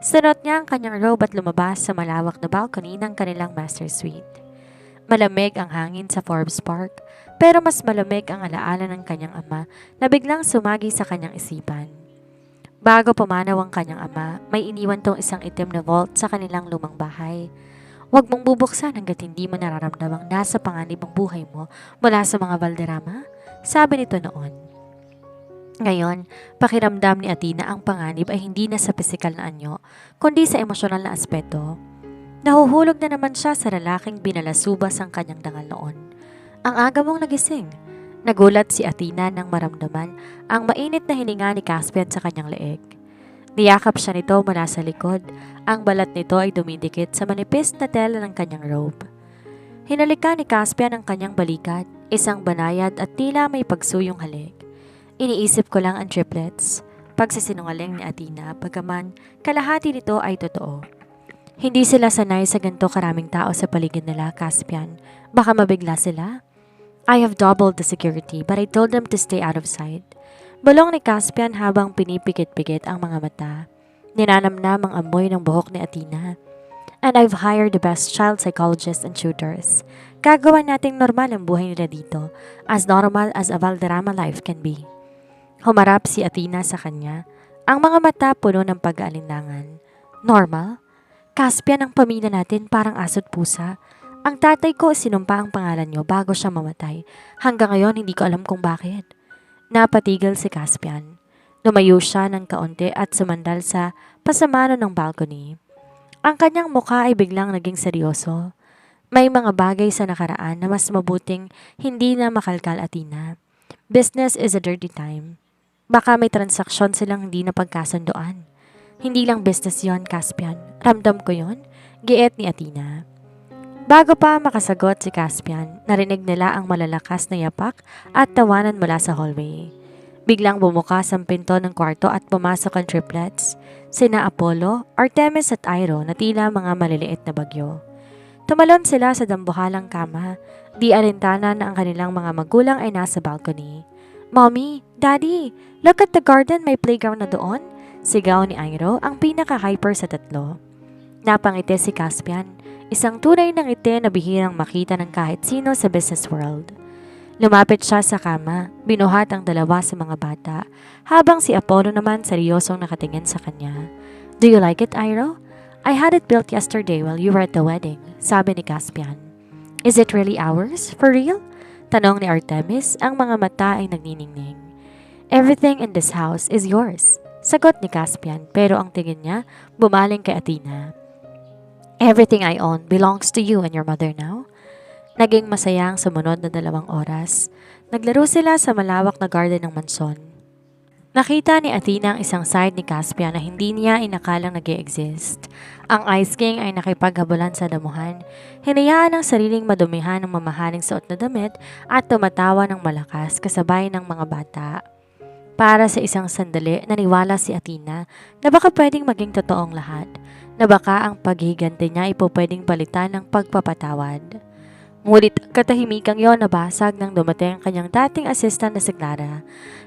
Sinot niya ang kanyang robe at lumabas sa malawak na balcony ng kanilang master suite. Malamig ang hangin sa Forbes Park, pero mas malamig ang alaala ng kanyang ama na biglang sumagi sa kanyang isipan. Bago pumanaw ang kanyang ama, may iniwan tong isang itim na vault sa kanilang lumang bahay. Huwag mong bubuksan hanggat hindi mo nararamdamang nasa panganib ang buhay mo mula sa mga Valderrama, sabi nito noon. Ngayon, pakiramdam ni Athena ang panganib ay hindi na sa pisikal na anyo, kundi sa emosyonal na aspeto. Nahuhulog na naman siya sa lalaking binalasubas ang kanyang dangal noon. Ang aga mong nagising. Nagulat si Athena nang maramdaman ang mainit na hininga ni Caspian sa kanyang leeg. Niyakap siya nito mula sa likod. Ang balat nito ay dumidikit sa manipis na tela ng kanyang robe. Hinalika ni Caspian ang kanyang balikat, isang banayad at tila may pagsuyong halik. Iniisip ko lang ang triplets. Pagsisinungaling ni Athena, pagkaman kalahati nito ay totoo. Hindi sila sanay sa ganito karaming tao sa paligid nila, Caspian. Baka mabigla sila. I have doubled the security but I told them to stay out of sight. Bulong ni Caspian habang pinipikit-pikit ang mga mata. Ninanamnam ang amoy ng buhok ni Athena. And I've hired the best child psychologists and tutors. Gagawa nating normal ang buhay nila dito, as normal as a Valderrama life can be. Humarap si Athena sa kanya, ang mga mata puno ng pag-aalinlangan. Normal? Caspian, ang pamilya natin parang aso't pusa. Ang tatay ko sinumpa ang pangalan niyo bago siya mamatay. Hanggang ngayon hindi ko alam kung bakit. Napatigil si Caspian. Lumayo siya ng kaunti at sumandal sa pasamano ng balcony. Ang kanyang mukha ay biglang naging seryoso. May mga bagay sa nakaraan na mas mabuting hindi na makalkal, Athena. Business is a dirty time. Baka may transaksyon silang hindi napagkasundoan. Hindi lang business yon, Caspian. Ramdam ko yon, giit ni Athena. Bago pa makasagot si Caspian, narinig nila ang malalakas na yapak at tawanan mula sa hallway. Biglang bumukas ang pinto ng kwarto at pumasok ang triplets, sina Apollo, Artemis at Iro na tila mga maliliit na bagyo. Tumalon sila sa dambuhalang kama, di alintana na ang kanilang mga magulang ay nasa balcony. Mommy, Daddy, look at the garden, may playground na doon. Sigaw ni Iro, ang pinaka-hyper sa tatlo. Napangiti si Caspian, isang tunay na ngiti na bihirang makita ng kahit sino sa business world. Lumapit siya sa kama, binuhat ang dalawa sa mga bata, habang si Apollo naman seryosong nakatingin sa kanya. Do you like it, Iro? I had it built yesterday while you were at the wedding, sabi ni Caspian. Is it really ours? For real? Tanong ni Artemis, ang mga mata ay nagniningning. Everything in this house is yours. Sagot ni Caspian, pero ang tingin niya bumaling kay Athena. Everything I own belongs to you and your mother now. Naging masaya ang sumunod na 2 oras. Naglaro sila sa malawak na garden ng mansyon. Nakita ni Athena ang isang side ni Caspian na hindi niya inakalang nag-e-exist. Ang Ice King ay nakipaghabulan sa damuhan. Hinayaan ang sariling madumihan ng mamahaling suot na damit at tumatawa ng malakas kasabay ng mga bata. Para sa isang sandali, naniwala si Athena na baka pwedeng maging totoong lahat, na baka ang paghihiganti niya ay pwedeng palitan ng pagpapatawad. Ngunit katahimikang yon nabasag nang dumating ang kanyang dating assistant na si Clara,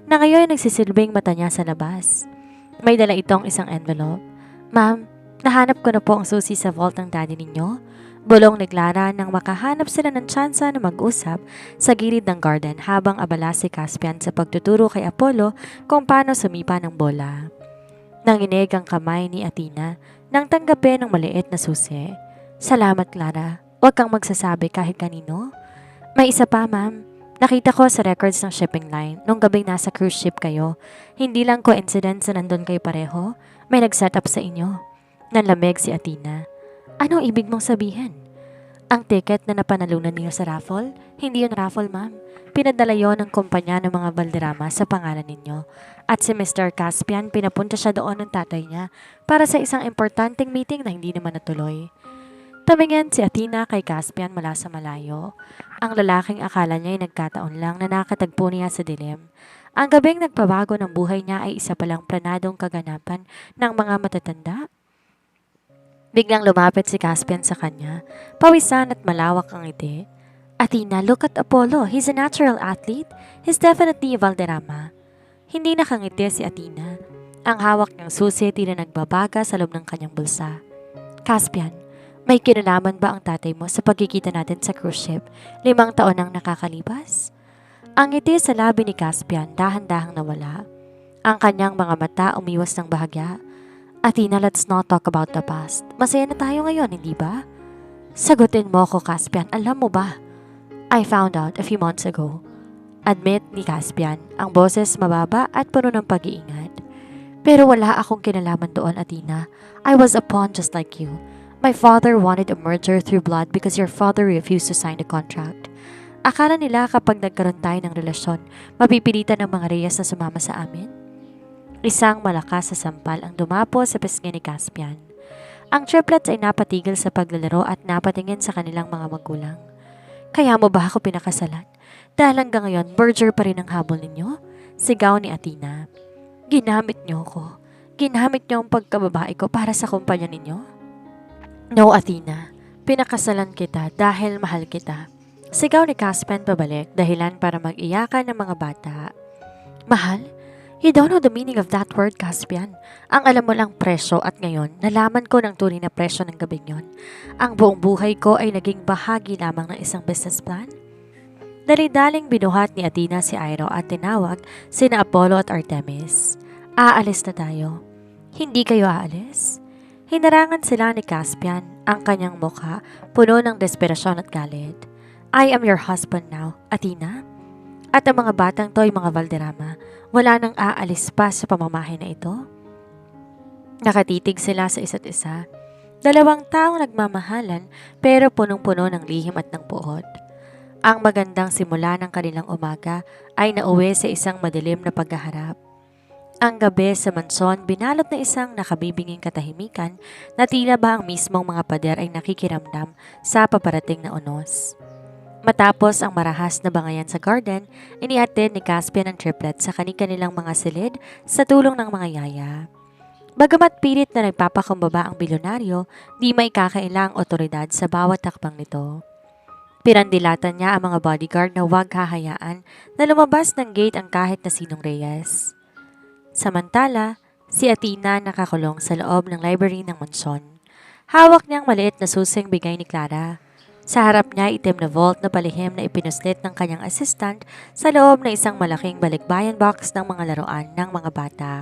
na ngayon nagsisilbing mata niya sa labas. May dala itong isang envelope. Ma'am, nahanap ko na po ang susi sa vault ng daddy ninyo. Bulong ni Clara nang makahanap sila ng tsansa na mag-usap sa gilid ng garden habang abala si Caspian sa pagtuturo kay Apollo kung paano sumipa ng bola. Nanginig ang kamay ni Athena nang tanggapin ng maliit na susi. Salamat, Clara. Huwag kang magsasabi kahit kanino. May isa pa, ma'am. Nakita ko sa records ng shipping line nung gabing nasa cruise ship kayo. Hindi lang coincidence na nandun kayo pareho. May nag-set up sa inyo. Nanlamig si Athena. Ano ibig mong sabihin? Ang ticket na napanalunan niyo sa raffle? Hindi yun raffle, ma'am. Pinadala yon ng kumpanya ng mga Valderrama sa pangalan ninyo. At si Mr. Caspian, pinapunta siya doon ng tatay niya para sa isang importanteng meeting na hindi naman natuloy. Tumingin si Athena kay Caspian mula sa malayo. Ang lalaking akala niya ay nagkataon lang na nakatagpo niya sa dilim. Ang gabing nagpabago ng buhay niya ay isa palang planadong kaganapan ng mga matatanda. Biglang lumapit si Caspian sa kanya, pawisan at malawak ang ngiti. Athena, look at Apollo. He's a natural athlete. He's definitely a Valderrama. Hindi nakangiti si Athena. Ang hawak niyang susi tila nagbabaga sa loob ng kanyang bulsa. Caspian, may kinalaman ba ang tatay mo sa pagkikita natin sa cruise ship 5 taon nang nakakalipas? Ang ngiti sa labi ni Caspian dahan-dahang nawala. Ang kanyang mga mata umiwas ng bahagya. Athena, let's not talk about the past. Masaya na tayo ngayon, hindi ba? Sagutin mo ako, Caspian. Alam mo ba? I found out a few months ago. Admit ni Caspian, ang boses mababa at puno ng pag-iingat. Pero wala akong kinalaman doon, Athena. I was a pawn just like you. My father wanted a merger through blood because your father refused to sign the contract. Akala nila kapag nagkaroon tayo ng relasyon, mapipilitan ng mga Reyes na sumama sa amin? Isang malakas sa sampal ang dumapo sa pisngi ni Caspian. Ang triplets ay napatigil sa paglalaro at napatingin sa kanilang mga magulang. Kaya mo ba ako pinakasalan? Dahil hanggang ngayon, merger pa rin ang habol ninyo? Sigaw ni Athena. Ginamit niyo ako. Ginamit niyo ang pagkababae ko para sa kumpanya ninyo? No, Athena. Pinakasalan kita dahil mahal kita. Sigaw ni Caspian pabalik, dahilan para mag-iyakan ng mga bata. Mahal? You don't know the meaning of that word, Caspian. Ang alam mo lang presyo at ngayon, nalaman ko ng tunay na presyo ng gabing yon. Ang buong buhay ko ay naging bahagi lamang ng isang business plan. Dali-daling binuhat ni Athena si Airo at tinawag sina Apollo at Artemis. Aalis na tayo. Hindi kayo aalis? Hinarangan sila ni Caspian, ang kanyang mukha puno ng desperasyon at galit. I am your husband now, Athena. At ang mga batang to ay mga Valderrama. Wala nang aalis pa sa pamamahay na ito. Nakatitig sila sa isa't isa. 2 taong nagmamahalan pero punong-puno ng lihim at ng puot. Ang magandang simula ng kanilang umaga ay nauwi sa isang madilim na paghaharap. Ang gabi sa mansyon binalot na isang nakabibinging katahimikan na tila ba ang mismong mga pader ay nakikiramdam sa paparating na unos. Matapos ang marahas na bangayan sa garden, inihatid ni Caspian ang triplet sa kanilang mga silid sa tulong ng mga yaya. Bagamat pilit na nagpapakumbaba ang bilyonaryo, di may kakailang otoridad sa bawat takbang nito. Pinandilatan niya ang mga bodyguard na huwag hahayaan na lumabas ng gate ang kahit na sinong Reyes. Samantala, si Athena nakakulong sa loob ng library ng mansyon. Hawak niyang maliit na susing bigay ni Clara. Sa harap niya itim na vault na palihim na ipinuslit ng kanyang assistant sa loob na isang malaking balikbayan box ng mga laruan ng mga bata.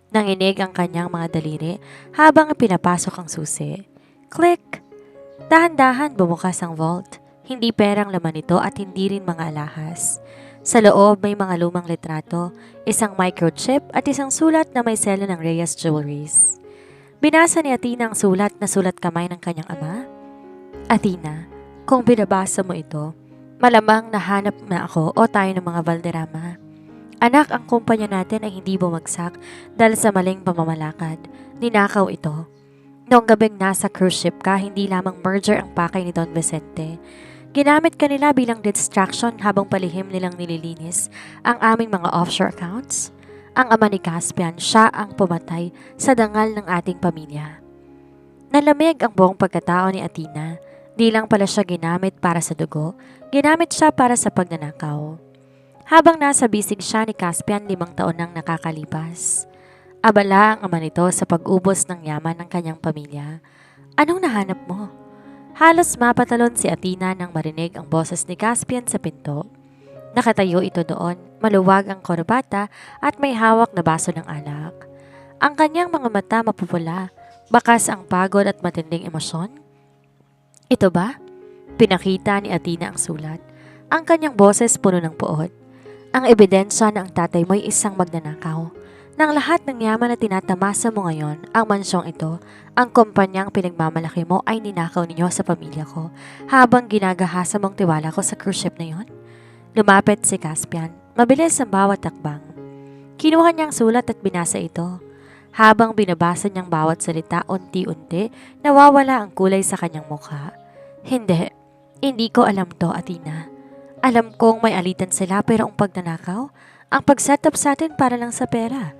Nanginig ang kanyang mga daliri habang pinapasok ang susi. Click! Dahan-dahan bumukas ang vault. Hindi perang laman ito at hindi rin mga alahas. Sa loob may mga lumang litrato, isang microchip at isang sulat na may selo ng Reyes Jewelries. Binasa ni Athena ang sulat na sulat kamay ng kanyang ama. Athena, kung binabasa mo ito, malamang nahanap na ako o tayo ng mga Valderrama. Anak, ang kumpanya natin ay hindi bumagsak dahil sa maling pamamalakad. Ninakaw ito. Noong gabing nasa cruise ship ka, hindi lamang merger ang pakay ni Don Vicente. Ginamit ka nila bilang distraction habang palihim nilang nililinis ang aming mga offshore accounts. Ang ama ni Caspian, siya ang pumatay sa dangal ng ating pamilya. Nalamig ang buong pagkatao ni Athena. Di lang pala siya ginamit para sa dugo, ginamit siya para sa pagnanakaw. Habang nasa bisig siya ni Caspian 5 taon nang nakakalipas. Abala ang ama nito sa pag-ubos ng yaman ng kanyang pamilya. Anong nahanap mo? Halos mapatalon si Athena nang marinig ang boses ni Caspian sa pinto. Nakatayo ito doon, maluwag ang korbata at may hawak na baso ng alak. Ang kanyang mga mata mapupula, bakas ang pagod at matinding emosyon. Ito ba? Pinakita ni Athena ang sulat. Ang kanyang boses puno ng puot. Ang ebidensya na ang tatay mo ay isang magnanakaw. Nang lahat ng yaman na tinatamasa mo ngayon, ang mansyong ito, ang kumpanyang pinagmamalaki mo ay ninakaw ninyo sa pamilya ko habang ginagahasa mong tiwala ko sa cruise ship na yon. Lumapit si Caspian. Mabilis ang bawat takbang. Kinuha niyang sulat at binasa ito. Habang binabasa niyang bawat salita, unti-unti, nawawala ang kulay sa kanyang mukha. Hindi ko alam to, Athena. Alam kong may alitan sila pero ang pagnanakaw, ang pag-set up sa atin para lang sa pera.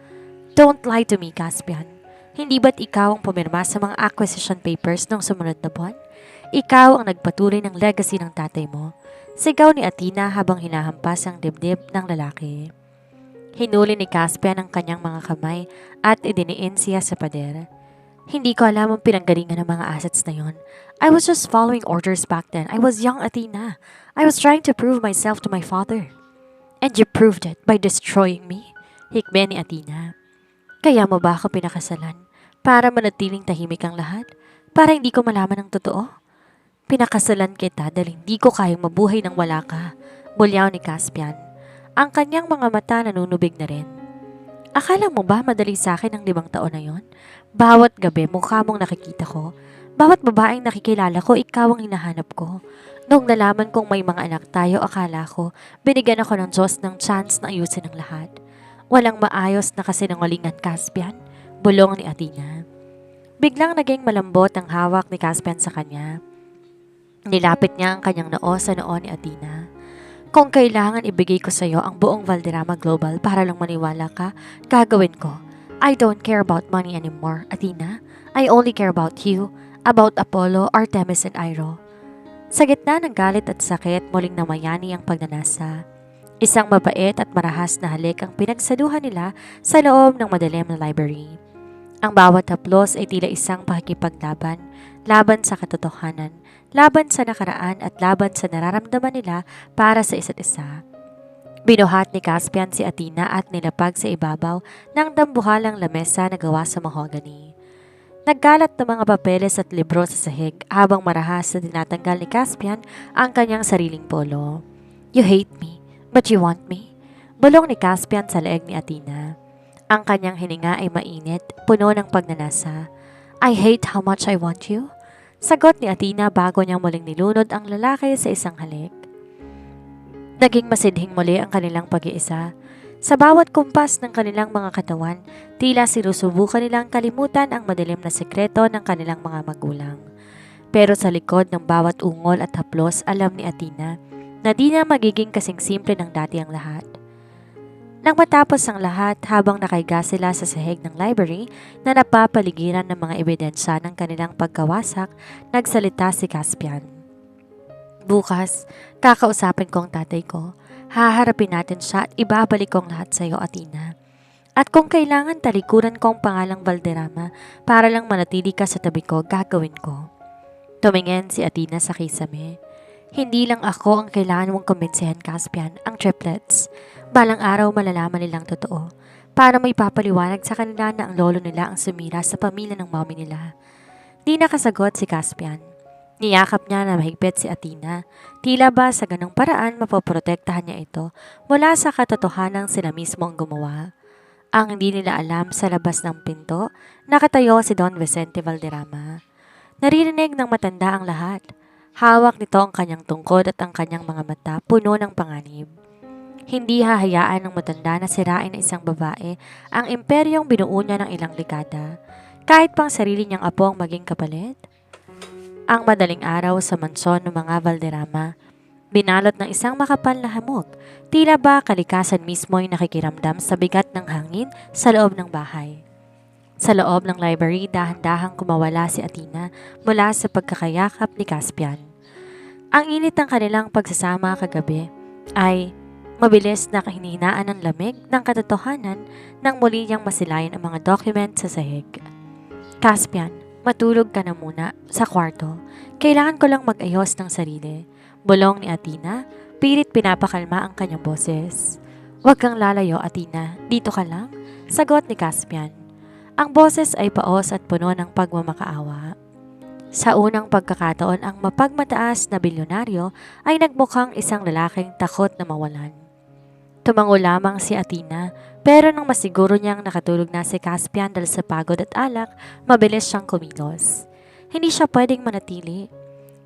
Don't lie to me, Caspian. Hindi ba't ikaw ang pumirma sa mga acquisition papers nung sumunod na buwan? Ikaw ang nagpatuloy ng legacy ng tatay mo. Sigaw ni Athena habang hinahampas ang dibdib ng lalaki. Hinuli ni Caspian ang kanyang mga kamay at idiniin siya sa pader. Hindi ko alam ang pinanggalingan ng mga assets na yon. I was just following orders back then. I was young Athena. I was trying to prove myself to my father. And you proved it by destroying me. Hikbe ni Athena. Kaya mo ba ako pinakasalan? Para manatiling tahimik ang lahat? Para hindi ko malaman ang totoo? Pinakasalan kita dahil hindi ko kayang mabuhay nang wala ka. Bulyaw ni Caspian. Ang kanyang mga mata nanunubig na rin. Akala mo ba madali sa akin ang 5 taon na yon? Bawat gabi mukha mong nakikita ko. Bawat babaeng nakikilala ko, ikaw ang hinahanap ko. Noong nalaman kong may mga anak tayo, akala ko, binigyan ako ng Diyos ng chance na ayusin ang lahat. Walang maayos na kasinungalingan, Caspian. Bulong ni Athena. Biglang naging malambot ang hawak ni Caspian sa kanya. Nilapit niya ang kanyang noo sa noo ni Athena. Kung kailangan ibigay ko sa iyo ang buong Valderrama Global para lang maniwala ka, gagawin ko. I don't care about money anymore, Athena. I only care about you, about Apollo, Artemis, and Iro. Sa gitna ng galit at sakit, muling namayani ang pagnanasa. Isang mabait at marahas na halik ang pinagsaluhan nila sa loob ng madilim na library. Ang bawat haplos ay tila isang pakikipaglaban, laban sa katotohanan, laban sa nakaraan at laban sa nararamdaman nila para sa isa't isa. Binuhat ni Caspian si Athena at nilapag sa ibabaw ng dambuhalang lamesa na gawa sa mahogany. Nagkalat ng mga papeles at libro sa sahig habang marahas na tinatanggal ni Caspian ang kanyang sariling polo. You hate me, but you want me? Bulong ni Caspian sa leeg ni Athena. Ang kanyang hininga ay mainit, puno ng pagnanasa. I hate how much I want you. Sagot ni Athena bago niyang muling nilunod ang lalaki sa isang halik. Naging masidhing muli ang kanilang pag-iisa. Sa bawat kumpas ng kanilang mga katawan, tila sinusubukan nilang kalimutan ang madilim na sekreto ng kanilang mga magulang. Pero sa likod ng bawat ungol at haplos, alam ni Athena na di na magiging kasing simple ng dati ang lahat. Nang matapos ang lahat, habang nakahiga sila sa sahig ng library na napapaligiran ng mga ebidensya ng kanilang pagkawasak, nagsalita si Caspian. Bukas, kakausapin ko ang tatay ko. Haharapin natin siya at ibabalik ko ang lahat sa iyo, Athena. At kung kailangan talikuran ko ang pangalang Valderrama para lang manatili ka sa tabi ko, gagawin ko. Tumingin si Athena sa kisame. Hindi lang ako ang kailangan mong kumbinsihan, Caspian, ang triplets. Balang araw malalaman nilang totoo para may papaliwanag sa kanila na ang lolo nila ang sumira sa pamilya ng mommy nila. Di nakasagot si Caspian. Niyakap niya na mahigpit si Athena. Tila ba sa ganong paraan mapoprotektahan niya ito mula sa katotohanang sila mismo ang gumawa. Ang hindi nila alam, sa labas ng pinto, nakatayo si Don Vicente Valderrama. Naririnig ng matanda ang lahat. Hawak nito ang kanyang tungkod at ang kanyang mga mata puno ng panganib. Hindi hahayaan ng matanda na sirain ng isang babae ang imperyong binuo niya ng ilang dekada, kahit pang sarili niyang apo ang maging kapalit. Ang madaling araw sa mansyon ng mga Valderrama, binalot ng isang makapal na hamog, tila ba kalikasan mismo ay nakikiramdam sa bigat ng hangin sa loob ng bahay. Sa loob ng library, dahan-dahang kumawala si Athena mula sa pagkakayakap ni Caspian. Ang init ng kanilang pagsasama kagabi ay mabilis na kahininaan ng lamig ng katotohanan nang muli niyang masilayan ang mga document sa sahig. Caspian, matulog ka na muna sa kwarto. Kailangan ko lang mag-ayos ng sarili. Bulong ni Athena, pilit pinapakalma ang kanyang boses. Huwag kang lalayo, Athena. Dito ka lang. Sagot ni Caspian. Ang boses ay paos at puno ng pagmamakaawa. Sa unang pagkakataon, ang mapagmataas na bilyonaryo ay nagmukhang isang lalaking takot na mawalan. Tumango lamang si Athena, pero nang masiguro niyang nakatulog na si Caspian dahil sa pagod at alak, mabilis siyang kumilos. Hindi siya pwedeng manatili.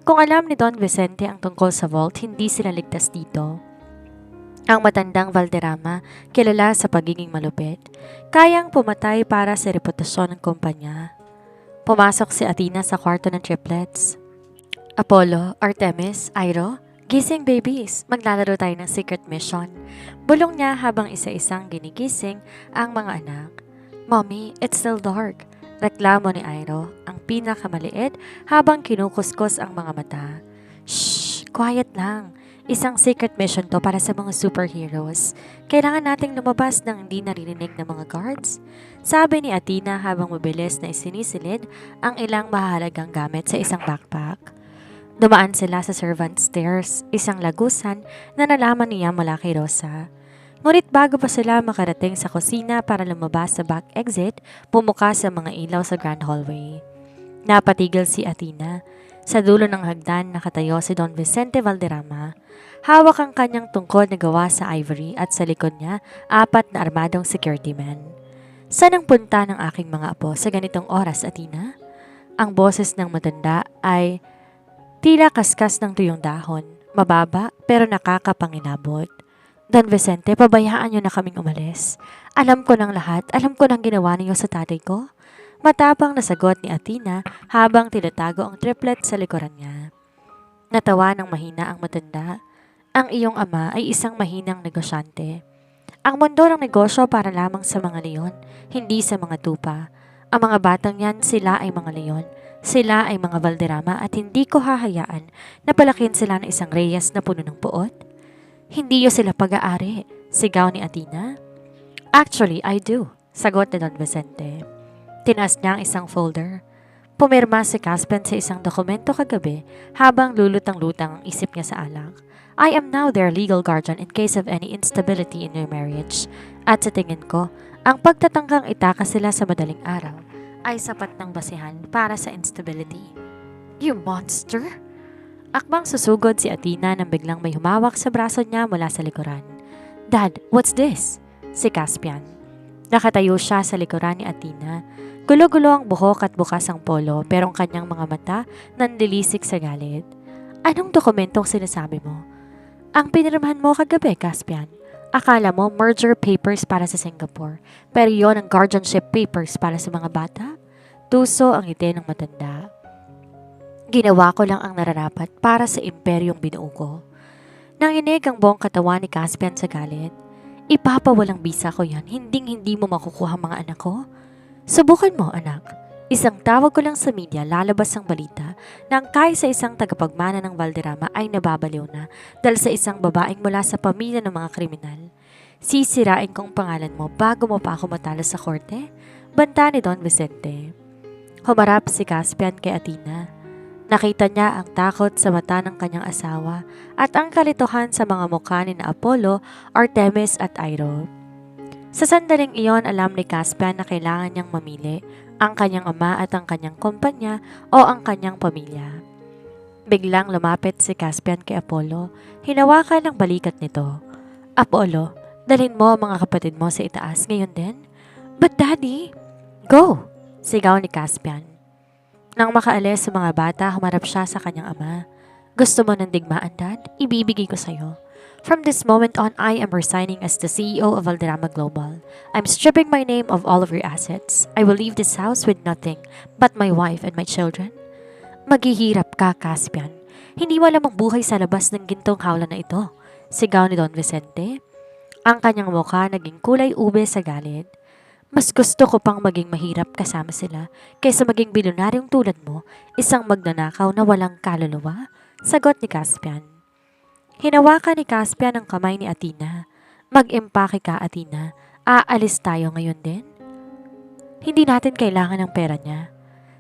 Kung alam ni Don Vicente ang tungkol sa vault, hindi sila ligtas dito. Ang matandang Valderrama, kilala sa pagiging malupit, kayang pumatay para sa reputasyon ng kumpanya. Pumasok si Athena sa kwarto ng triplets. Apollo, Artemis, Iro, gising babies, maglalaro tayo ng secret mission. Bulong niya habang isa-isang ginigising ang mga anak. Mommy, it's still dark. Reklamo ni Airo, ang pinakamaliit habang kinukuskus ang mga mata. Shh! Quiet lang. Isang secret mission to para sa mga superheroes. Kailangan nating lumabas ng hindi naririnig ng mga guards. Sabi ni Athena habang mabilis na isinisilid ang ilang mahalagang gamit sa isang backpack. Dumaan sila sa servant stairs, isang lagusan na nalaman niya mula kay Rosa. Ngunit bago pa sila makarating sa kusina para lumabas sa back exit, bumuka sa mga ilaw sa grand hallway. Napatigil si Athena. Sa dulo ng hagdan nakatayo si Don Vicente Valderrama. Hawak ang kanyang tungkod na gawa sa ivory at sa likod niya, 4 na armadong security men. Saan ang punta ng aking mga apo sa ganitong oras, Athena? Ang boses ng matanda ay tila kaskas ng tuyong dahon, mababa pero nakakapanginabot. Don Vicente, pabayaan niyo na kaming umalis. Alam ko ng lahat, alam ko ng ginawa niyo sa tatay ko. Matapang na sagot ni Athena habang tinatago ang triplet sa likuran niya. Natawa ng mahina ang matanda. Ang iyong ama ay isang mahinang negosyante. Ang mundo ng negosyo para lamang sa mga leon, hindi sa mga tupa. Ang mga batang yan, sila ay mga leon. Sila ay mga Valderrama at hindi ko hahayaan na palakin sila ng isang reyes na puno ng puot. Hindi yo sila pag-aari, sigaw ni Athena. Actually, I do, sagot ni Don Vicente. Tinaas niya ang isang folder. Pumirma si Caspian sa isang dokumento kagabi habang lulutang-lutang ang isip niya sa alak. I am now their legal guardian in case of any instability in your marriage. At sa tingin ko, ang pagtatangkang itaka sila sa madaling araw ay sapat ng basihan para sa instability. You monster! Akbang susugod si Athena nang biglang may humawak sa braso niya mula sa likuran. Dad, what's this? Si Caspian. Nakatayo siya sa likuran ni Athena. Gulo-gulo ang buhok at bukas ang polo pero ang kanyang mga mata nanlilisik sa galit. Anong dokumentong sinasabi mo? Ang pinirmahan mo kagabi, Caspian. Akala mo merger papers para sa Singapore pero yon ang guardianship papers para sa mga bata? Tuso ang ngiti ng matanda. Ginawa ko lang ang nararapat para sa imperyong binuo ko. Nanginig ang buong katawan ni Caspian sa galit. Ipapawalang bisa ko yan, hindi mo makukuha ang mga anak ko. Subukan mo, anak. Isang tawag ko lang sa media, lalabas ang balita na ang kahit sa isang tagapagmana ng Valderrama ay nababaliw na dahil sa isang babaeng mula sa pamilya ng mga kriminal. Sisirain kong pangalan mo bago mo pa ako matalo sa korte? Banta ni Don Vicente. Humarap si Caspian kay Athena. Nakita niya ang takot sa mata ng kanyang asawa at ang kalituhan sa mga mukha ni na Apollo, Artemis at Airo. Sa sandaling iyon, alam ni Caspian na kailangan niyang mamili ang kanyang ama at ang kanyang kumpanya o ang kanyang pamilya. Biglang lumapit si Caspian kay Apollo. Hinawakan ang balikat nito. Apollo, dalhin mo ang mga kapatid mo sa itaas ngayon din? But Daddy? Go! Sigaw ni Caspian. Nang makaalis sa mga bata, humarap siya sa kanyang ama. Gusto mo ng digmaan, Dad? Ibibigay ko sa'yo. From this moment on, I am resigning as the CEO of Valderrama Global. I'm stripping my name of all of your assets. I will leave this house with nothing but my wife and my children. Maghihirap ka, Caspian. Hindi mo alam ang buhay sa labas ng gintong hawla na ito. Sigaw ni Don Vicente. Ang kanyang mukha naging kulay ube sa galit. Mas gusto ko pang maging mahirap kasama sila kaysa maging bilyonaryong tulad mo, isang magnanakaw na walang kaluluwa. Sagot ni Caspian. Hinawakan ni Caspian ang kamay ni Athena. Mag-empake ka, Athena. Aalis tayo ngayon din? Hindi natin kailangan ng pera niya.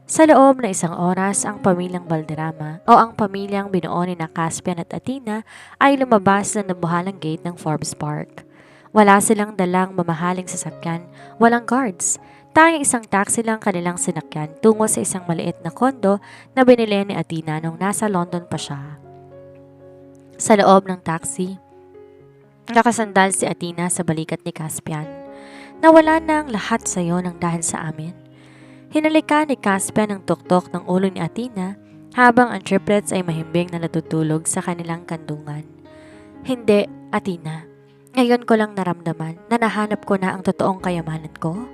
Sa loob na isang oras, ang pamilyang Valderrama o ang pamilyang binuo ni na Caspian at Athena ay lumabas na nabuhalang gate ng Forbes Park. Wala silang dalang mamahaling sasakyan, walang guards. Tanging isang taxi lang kanilang sinakyan tungo sa isang maliit na kondo na binili ni Athena nung nasa London pa siya. Sa loob ng taxi, nakasandal si Athena sa balikat ni Caspian. Nawala na ang lahat sa iyo ng dahil sa amin. Hinalika ni Caspian ang tuktok ng ulo ni Athena habang ang triplets ay mahimbing na natutulog sa kanilang kandungan. Hindi, Athena. Ngayon ko lang naramdaman na nahanap ko na ang totoong kayamanan ko.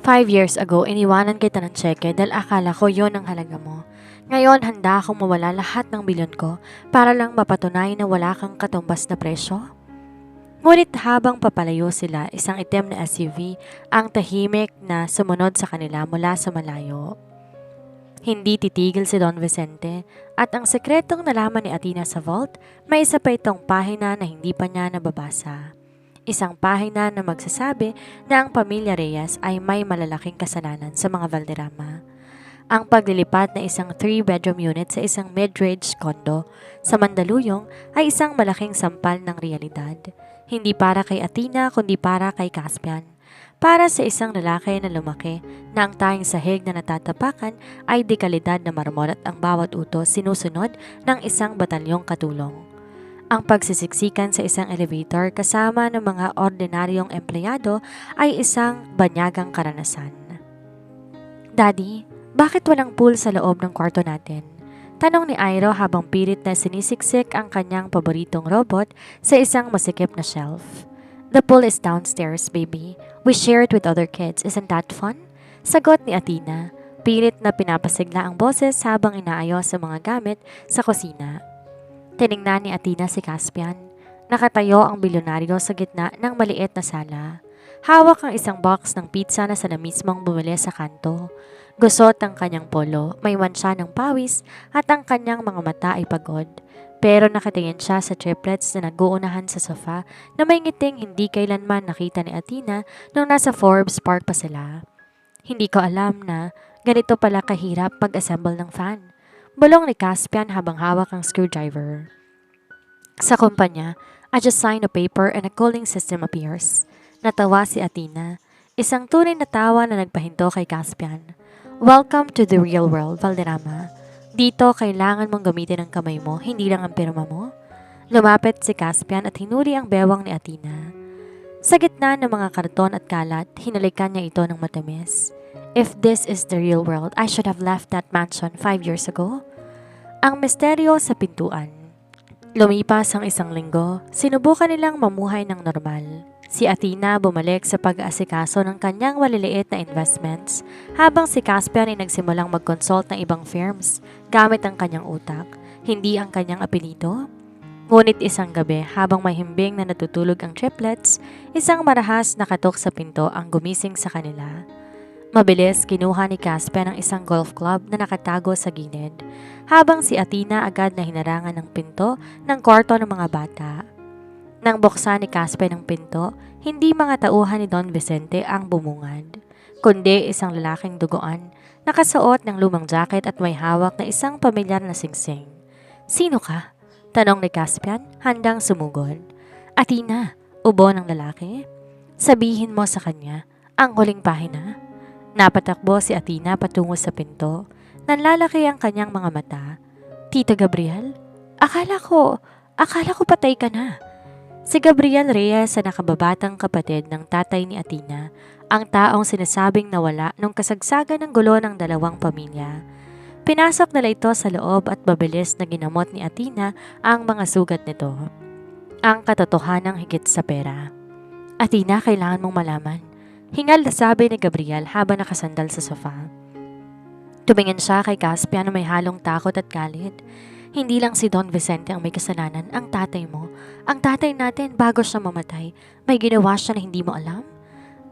5 years ago, iniwanan kita ng tseke dahil akala ko yon ang halaga mo. Ngayon, handa akong mawala lahat ng bilyon ko para lang mapatunayan na wala kang katumbas na presyo. Ngunit habang papalayo sila, isang itim na SUV ang tahimik na sumunod sa kanila mula sa malayo. Hindi titigil si Don Vicente at ang sekretong nalaman ni Athena sa vault, may isa pa itong pahina na hindi pa niya nababasa. Isang pahina na magsasabi na ang pamilya Reyes ay may malalaking kasalanan sa mga Valderrama. Ang paglilipat na isang 3-bedroom unit sa isang mid-range condo sa Mandaluyong ay isang malaking sampal ng realidad. Hindi para kay Athena kundi para kay Caspian. Para sa isang lalaki na lumaki na ang tanging sahig na natatapakan ay dekalidad na marmol at ang bawat utos sinusunod ng isang batalyong katulong. Ang pagsisiksikan sa isang elevator kasama ng mga ordinaryong empleyado ay isang banyagang karanasan. Daddy, bakit walang pool sa loob ng kwarto natin? Tanong ni Airo habang pilit na sinisiksik ang kanyang paboritong robot sa isang masikip na shelf. The pool is downstairs, baby. We share it with other kids. Isn't that fun? Sagot ni Athena. Pilit na pinapasigla ang boses habang inaayos ang mga gamit sa kusina. Tiningnan ni Athena si Caspian. Nakatayo ang bilyonaryo sa gitna ng maliit na sala. Hawak ang isang box ng pizza na sila mismong bumili sa kanto. Gusot ang kanyang polo, may mancha ng pawis at ang kanyang mga mata ay pagod. Pero nakatingin siya sa triplets na nag-uunahan sa sofa na may ngiting hindi kailanman nakita ni Athena nung nasa Forbes Park pa sila. Hindi ko alam na ganito pala kahirap pag-assemble ng fan. Bulong ni Caspian habang hawak ang screwdriver. Sa kumpanya, I just sign a paper and a cooling system appears. Natawa si Athena, isang tunay na tawa na nagpahinto kay Caspian. Welcome to the real world, Valderrama. Dito, kailangan mong gamitin ang kamay mo, hindi lang ang pirma mo. Lumapit si Caspian at hinuri ang bewang ni Athena. Sa gitna ng mga karton at kalat, hinalikan niya ito ng matamis. If this is the real world, I should have left that mansion 5 years ago. Ang misteryo sa pintuan. Lumipas ang isang linggo, sinubukan nilang mamuhay ng normal. Si Athena bumalik sa pag-aasikaso ng kanyang maliliit na investments habang si Caspian ay nagsimulang mag-consult ng ibang firms gamit ang kanyang utak, hindi ang kanyang apelido. Ngunit isang gabi habang may himbing na natutulog ang triplets, isang marahas na katok sa pinto ang gumising sa kanila. Mabilis kinuha ni Caspian ang isang golf club na nakatago sa gilid, habang si Athena agad na hinarangan ng pinto ng kwarto ng mga bata. Nang buksan ni Caspian ang pinto, hindi mga tauhan ni Don Vicente ang bumungad, kundi isang lalaking duguan, nakasuot ng lumang jacket at may hawak na isang pamilyar na singsing. Sino ka? Tanong ni Caspian, handang sumugod. Athena, ubo ng lalaki. Sabihin mo sa kanya, ang huling pahina. Napatakbo si Athena patungo sa pinto. Nanlalaki ang kanyang mga mata. Tita Gabriel? Akala ko patay ka na. Si Gabriel Reyes sa nakababatang kapatid ng tatay ni Athena, ang taong sinasabing nawala nung kasagsagan ng gulo ng dalawang pamilya. Pinasok nila ito sa loob at mabilis na ginamot ni Athena ang mga sugat nito. Ang katotohanang higit sa pera. Athena, kailangan mong malaman. Hingal na sabi ni Gabriel habang nakasandal sa sofa. Tumingin siya kay Caspian na may halong takot at galit. Hindi lang si Don Vicente ang may kasalanan, ang tatay mo. Ang tatay natin bago siya mamatay, may ginawa siya na hindi mo alam?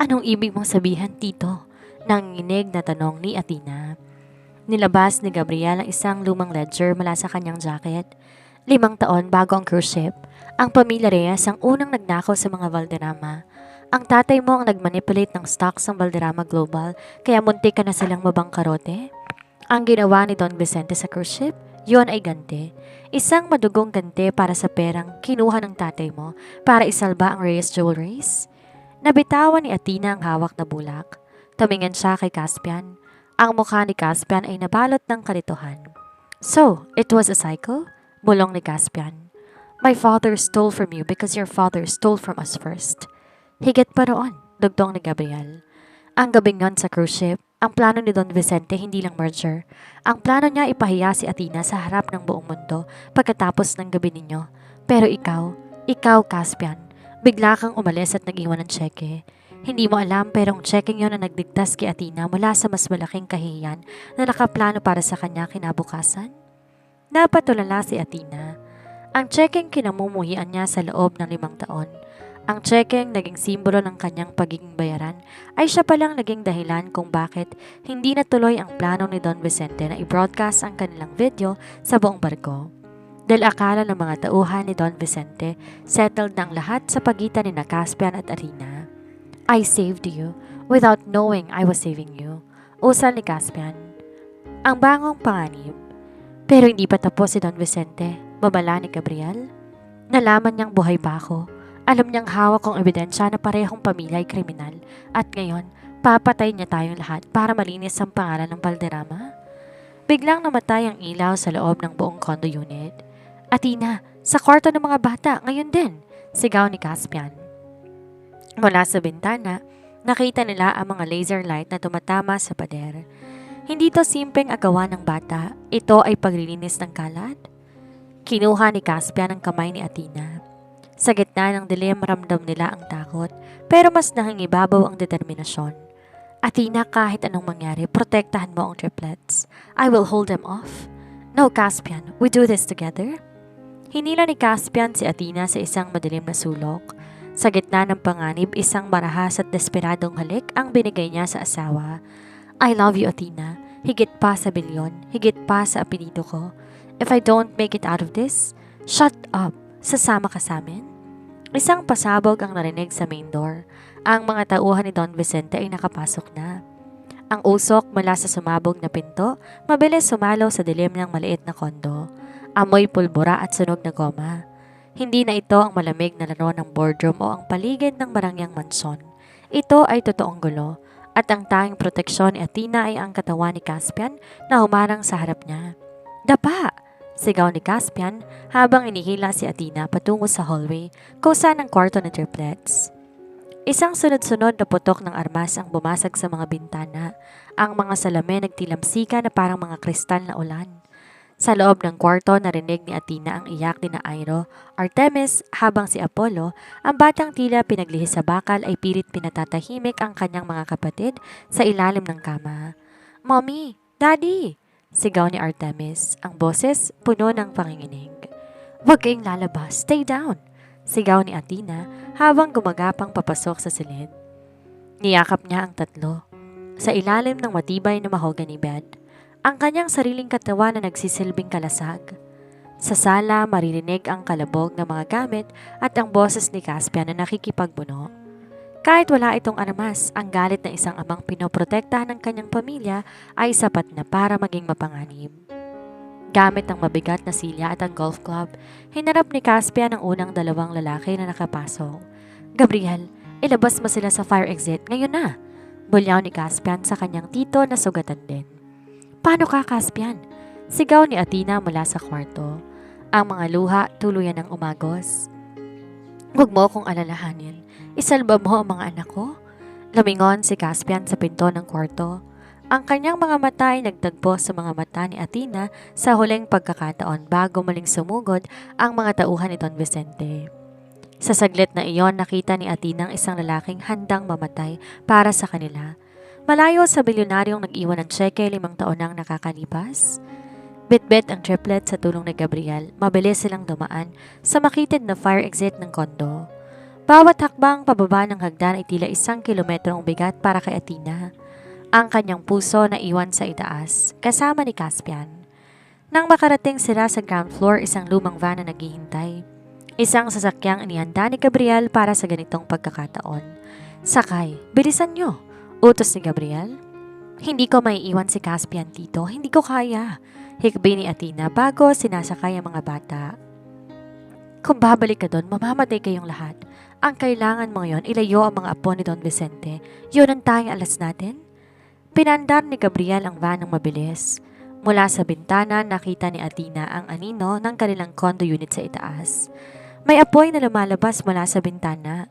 Anong ibig mong sabihan, Tito? Nanginginig na tanong ni Athena. Nilabas ni Gabriel ang isang lumang ledger mula sa kanyang jacket. 5 taon bago ang cruise ship, ang pamilya Reyes ang unang nagnakaw sa mga Valderrama. Ang tatay mo ang nagmanipulate ng stocks ng Valderrama Global kaya muntik ka na silang mabangkarote. Ang ginawa ni Don Vicente sa cruise ship, yun ay ganti. Isang madugong ganti para sa perang kinuha ng tatay mo para isalba ang Reyes Jewelries. Nabitawan ni Athena ang hawak na bulak. Tumingin siya kay Caspian. Ang mukha ni Caspian ay nabalot ng kalituhan. So, it was a cycle? Bulong ni Caspian. My father stole from you because your father stole from us first. Higit pa roon, dugtong ni Gabriel. Ang gabing yon sa cruise ship, ang plano ni Don Vicente hindi lang merger. Ang plano niya ipahiya si Athena sa harap ng buong mundo pagkatapos ng gabi ninyo. Pero ikaw Caspian, bigla kang umalis at nag-iwan ng tseke. Hindi mo alam pero ang tsekeng yon ang nagdigtas kay Athena mula sa mas malaking kahihiyan na nakaplano para sa kanya kinabukasan. Napatulala si Athena. Ang tsekeng kinamumuhian niya sa loob ng 5 taon Ang checking naging simbolo ng kanyang pagiging bayaran ay siya palang naging dahilan kung bakit hindi natuloy ang plano ni Don Vicente na i-broadcast ang kanilang video sa buong barko. Dahil akala ng mga tauhan ni Don Vicente, settled ng lahat sa pagitan ni Caspian at Athena. I saved you without knowing I was saving you. Usal ni Caspian. Ang bangong panganib. Pero hindi pa tapos si Don Vicente, babala ni Gabriel. Nalaman niyang buhay pa ako. Alam niyang hawak kong ebidensya na parehong pamilya ay kriminal at ngayon, papatay niya tayong lahat para malinis ang pangalan ng Valderrama. Biglang namatay ang ilaw sa loob ng buong condo unit. Athena, sa kwarto ng mga bata, ngayon din, sigaw ni Caspian. Mula sa bintana, nakita nila ang mga laser light na tumatama sa pader. Hindi to simpleng agawa ng bata, ito ay paglilinis ng kalat. Kinuha ni Caspian ang kamay ni Athena. Sa gitna ng dilim, ramdam nila ang takot, pero mas nangingibabaw ang determinasyon. Athena, kahit anong mangyari, protektahan mo ang triplets. I will hold them off. No, Caspian, we do this together. Hinila ni Caspian si Athena sa isang madilim na sulok. Sa gitna ng panganib, isang marahas at desperadong halik ang binigay niya sa asawa. I love you, Athena. Higit pa sa bilyon, higit pa sa apelido ko. If I don't make it out of this, shut up. Sasama ka sa amin? Isang pasabog ang narinig sa main door. Ang mga tauhan ni Don Vicente ay nakapasok na. Ang usok mula sa sumabog na pinto, mabilis sumalaw sa dilim ng maliit na kondo. Amoy pulbura at sunog na goma. Hindi na ito ang malamig na laro ng boardroom o ang paligid ng marangyang mansyon. Ito ay totoong gulo at ang tanging proteksyon ni Athena ay ang katawan ni Caspian na humarang sa harap niya. Dapa! Sigaw ni Caspian habang inihila si Athena patungo sa hallway kung saan ang kwarto ng triplets. Isang sunod-sunod na putok ng armas ang bumasag sa mga bintana. Ang mga salamin nagtilamsika na parang mga kristal na ulan. Sa loob ng kwarto narinig ni Athena ang iyak ni Airo, Artemis habang si Apollo, ang batang tila pinaglihis sa bakal ay pilit pinatatahimik ang kanyang mga kapatid sa ilalim ng kama. Mommy! Daddy! Sigaw ni Artemis, ang boses puno ng panginginig. Huwag kayong lalabas, stay down! Sigaw ni Athena habang gumagapang papasok sa silid. Niyakap niya ang tatlo. Sa ilalim ng matibay na mahogany bed, ang kanyang sariling katawan na nagsisilbing kalasag. Sa sala, maririnig ang kalabog ng mga gamit at ang boses ni Caspian na nakikipagbuno. Kahit wala itong armas, ang galit ng isang amang pinoprotektahan ng kanyang pamilya ay sapat na para maging mapanganib. Gamit ang mabigat na silya at ang golf club, hinarap ni Caspian ang unang dalawang lalaki na nakapasok. Gabriel, ilabas mo sila sa fire exit ngayon na! Bulyaw ni Caspian sa kanyang tito na sugatan din. Paano ka, Caspian? Sigaw ni Athena mula sa kwarto. Ang mga luha tuluyan ng umagos. Huwag mo akong alalahanin. Isalba mo ang mga anak ko? Lumingon si Caspian sa pinto ng kwarto. Ang kanyang mga mata ay nagtagpo sa mga mata ni Athena sa huling pagkakataon bago muling sumugod ang mga tauhan ni Don Vicente. Sa saglit na iyon, nakita ni Athena ang isang lalaking handang mamatay para sa kanila. Malayo sa bilyonaryong nag-iwan ng tseke 5 taon nang nakakalipas. Bit-bit ang triplet sa tulong ni Gabriel. Mabilis silang dumaan sa makitid na fire exit ng kondo. Bawat hakbang pababa ng hagdan ay tila 1 kilometro ang bigat para kay Athena. Ang kanyang puso na iwan sa itaas, kasama ni Caspian. Nang makarating sila sa ground floor, isang lumang van na naghihintay. Isang sasakyang inihanda ni Gabriel para sa ganitong pagkakataon. Sakay, bilisan nyo, utos ni Gabriel. Hindi ko maiiwan si Caspian, tito, hindi ko kaya. Hikbi ni Athena bago sinasakay ang mga bata. Kung babalik ka doon, mamamatay kayong lahat. Ang kailangan mo ngayon, ilayo ang mga apo ni Don Vicente. Yun ang tanging alas natin. Pinandar ni Gabriel ang van ng mabilis. Mula sa bintana, nakita ni Athena ang anino ng kanilang condo unit sa itaas. May apoy na lumalabas mula sa bintana.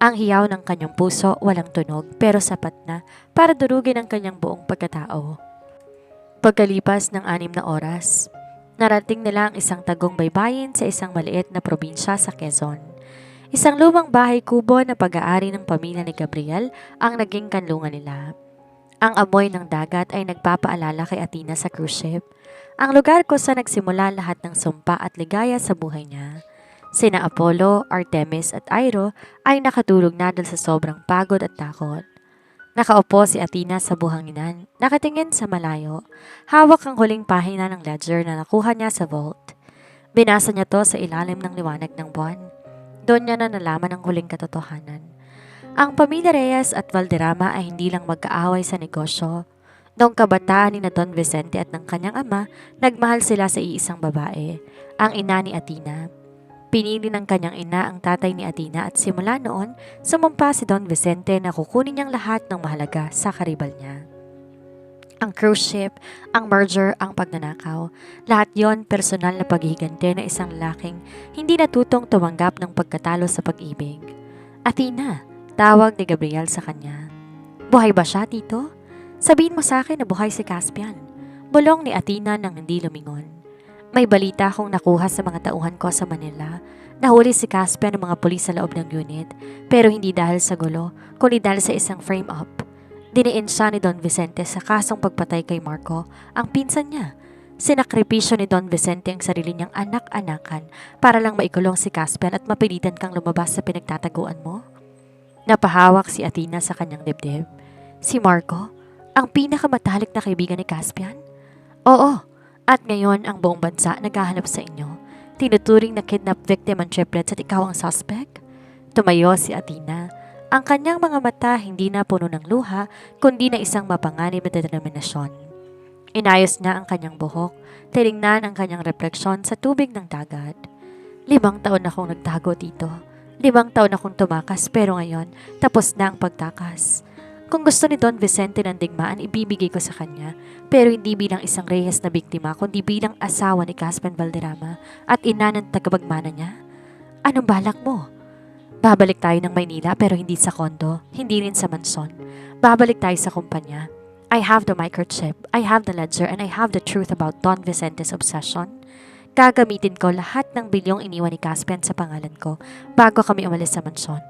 Ang hiyaw ng kanyang puso walang tunog pero sapat na para durugin ang kanyang buong pagkatao. Pagkalipas ng 6 na oras, narating nila ang isang tagong baybayin sa isang maliit na probinsya sa Quezon. Isang lumang bahay kubo na pag-aari ng pamilya ni Gabriel ang naging kanlungan nila. Ang amoy ng dagat ay nagpapaalala kay Athena sa cruise ship, ang lugar kung saan nagsimula lahat ng sumpa at ligaya sa buhay niya. Sina Apollo, Artemis at Iro ay nakatulog na dahil sa sobrang pagod at takot. Nakaupo si Athena sa buhanginan, nakatingin sa malayo. Hawak ang huling pahina ng ledger na nakuha niya sa vault. Binasa niya to sa ilalim ng liwanag ng buwan. Doon niya na nalaman ang huling katotohanan. Ang pamilya Reyes at Valderrama ay hindi lang magkaaway sa negosyo. Noong kabataan ni na Don Vicente at ng kanyang ama, nagmahal sila sa iisang babae, ang ina ni Athena. Pinili ng kanyang ina ang tatay ni Athena at simula noon, sumumpa si Don Vicente na kukunin niyang lahat ng mahalaga sa karibal niya. Ang cruise ship, ang merger, ang pagnanakaw, lahat yon personal na paghihigante na isang lalaking hindi natutong tumanggap ng pagkatalo sa pag-ibig. Athena, tawag ni Gabriel sa kanya. Buhay ba siya, tito? Sabihin mo sa akin na buhay si Caspian. Bulong ni Athena nang hindi lumingon. May balita akong nakuha sa mga tauhan ko sa Manila. Nahuli si Caspian ng mga pulis sa loob ng unit, pero hindi dahil sa gulo, kundi dahil sa isang frame-up. Diniin siya ni Don Vicente sa kasong pagpatay kay Marco, ang pinsan niya. Sinakripisyo ni Don Vicente ang sarili niyang anak-anakan para lang maikulong si Caspian at mapilitan kang lumabas sa pinagtataguan mo. Napahawak si Athena sa kanyang dibdib. Si Marco, ang pinakamatalik na kaibigan ni Caspian? Oo, at ngayon ang buong bansa naghahanap sa inyo. Tinuturing na kidnap victim ang triplets at ikaw ang suspect? Tumayo si Athena. Ang kanyang mga mata hindi na puno ng luha, kundi na isang mapanganib na determinasyon. Inayos niya ang kanyang buhok, tinignan ang kanyang refleksyon sa tubig ng dagat. 5 taon akong nagtago dito. 5 taon akong tumakas pero ngayon tapos na ang pagtakas. Kung gusto ni Don Vicente ng digmaan, ibibigay ko sa kanya, pero hindi bilang isang Reyes na biktima, kundi bilang asawa ni Caspian Valderrama at ina ng tagapagmana niya. Anong balak mo? Babalik tayo ng Maynila pero hindi sa kondo, hindi rin sa mansyon. Babalik tayo sa kumpanya. I have the microchip, I have the ledger, and I have the truth about Don Vicente's obsession. Gagamitin ko lahat ng bilyong iniwan ni Caspian sa pangalan ko bago kami umalis sa mansyon.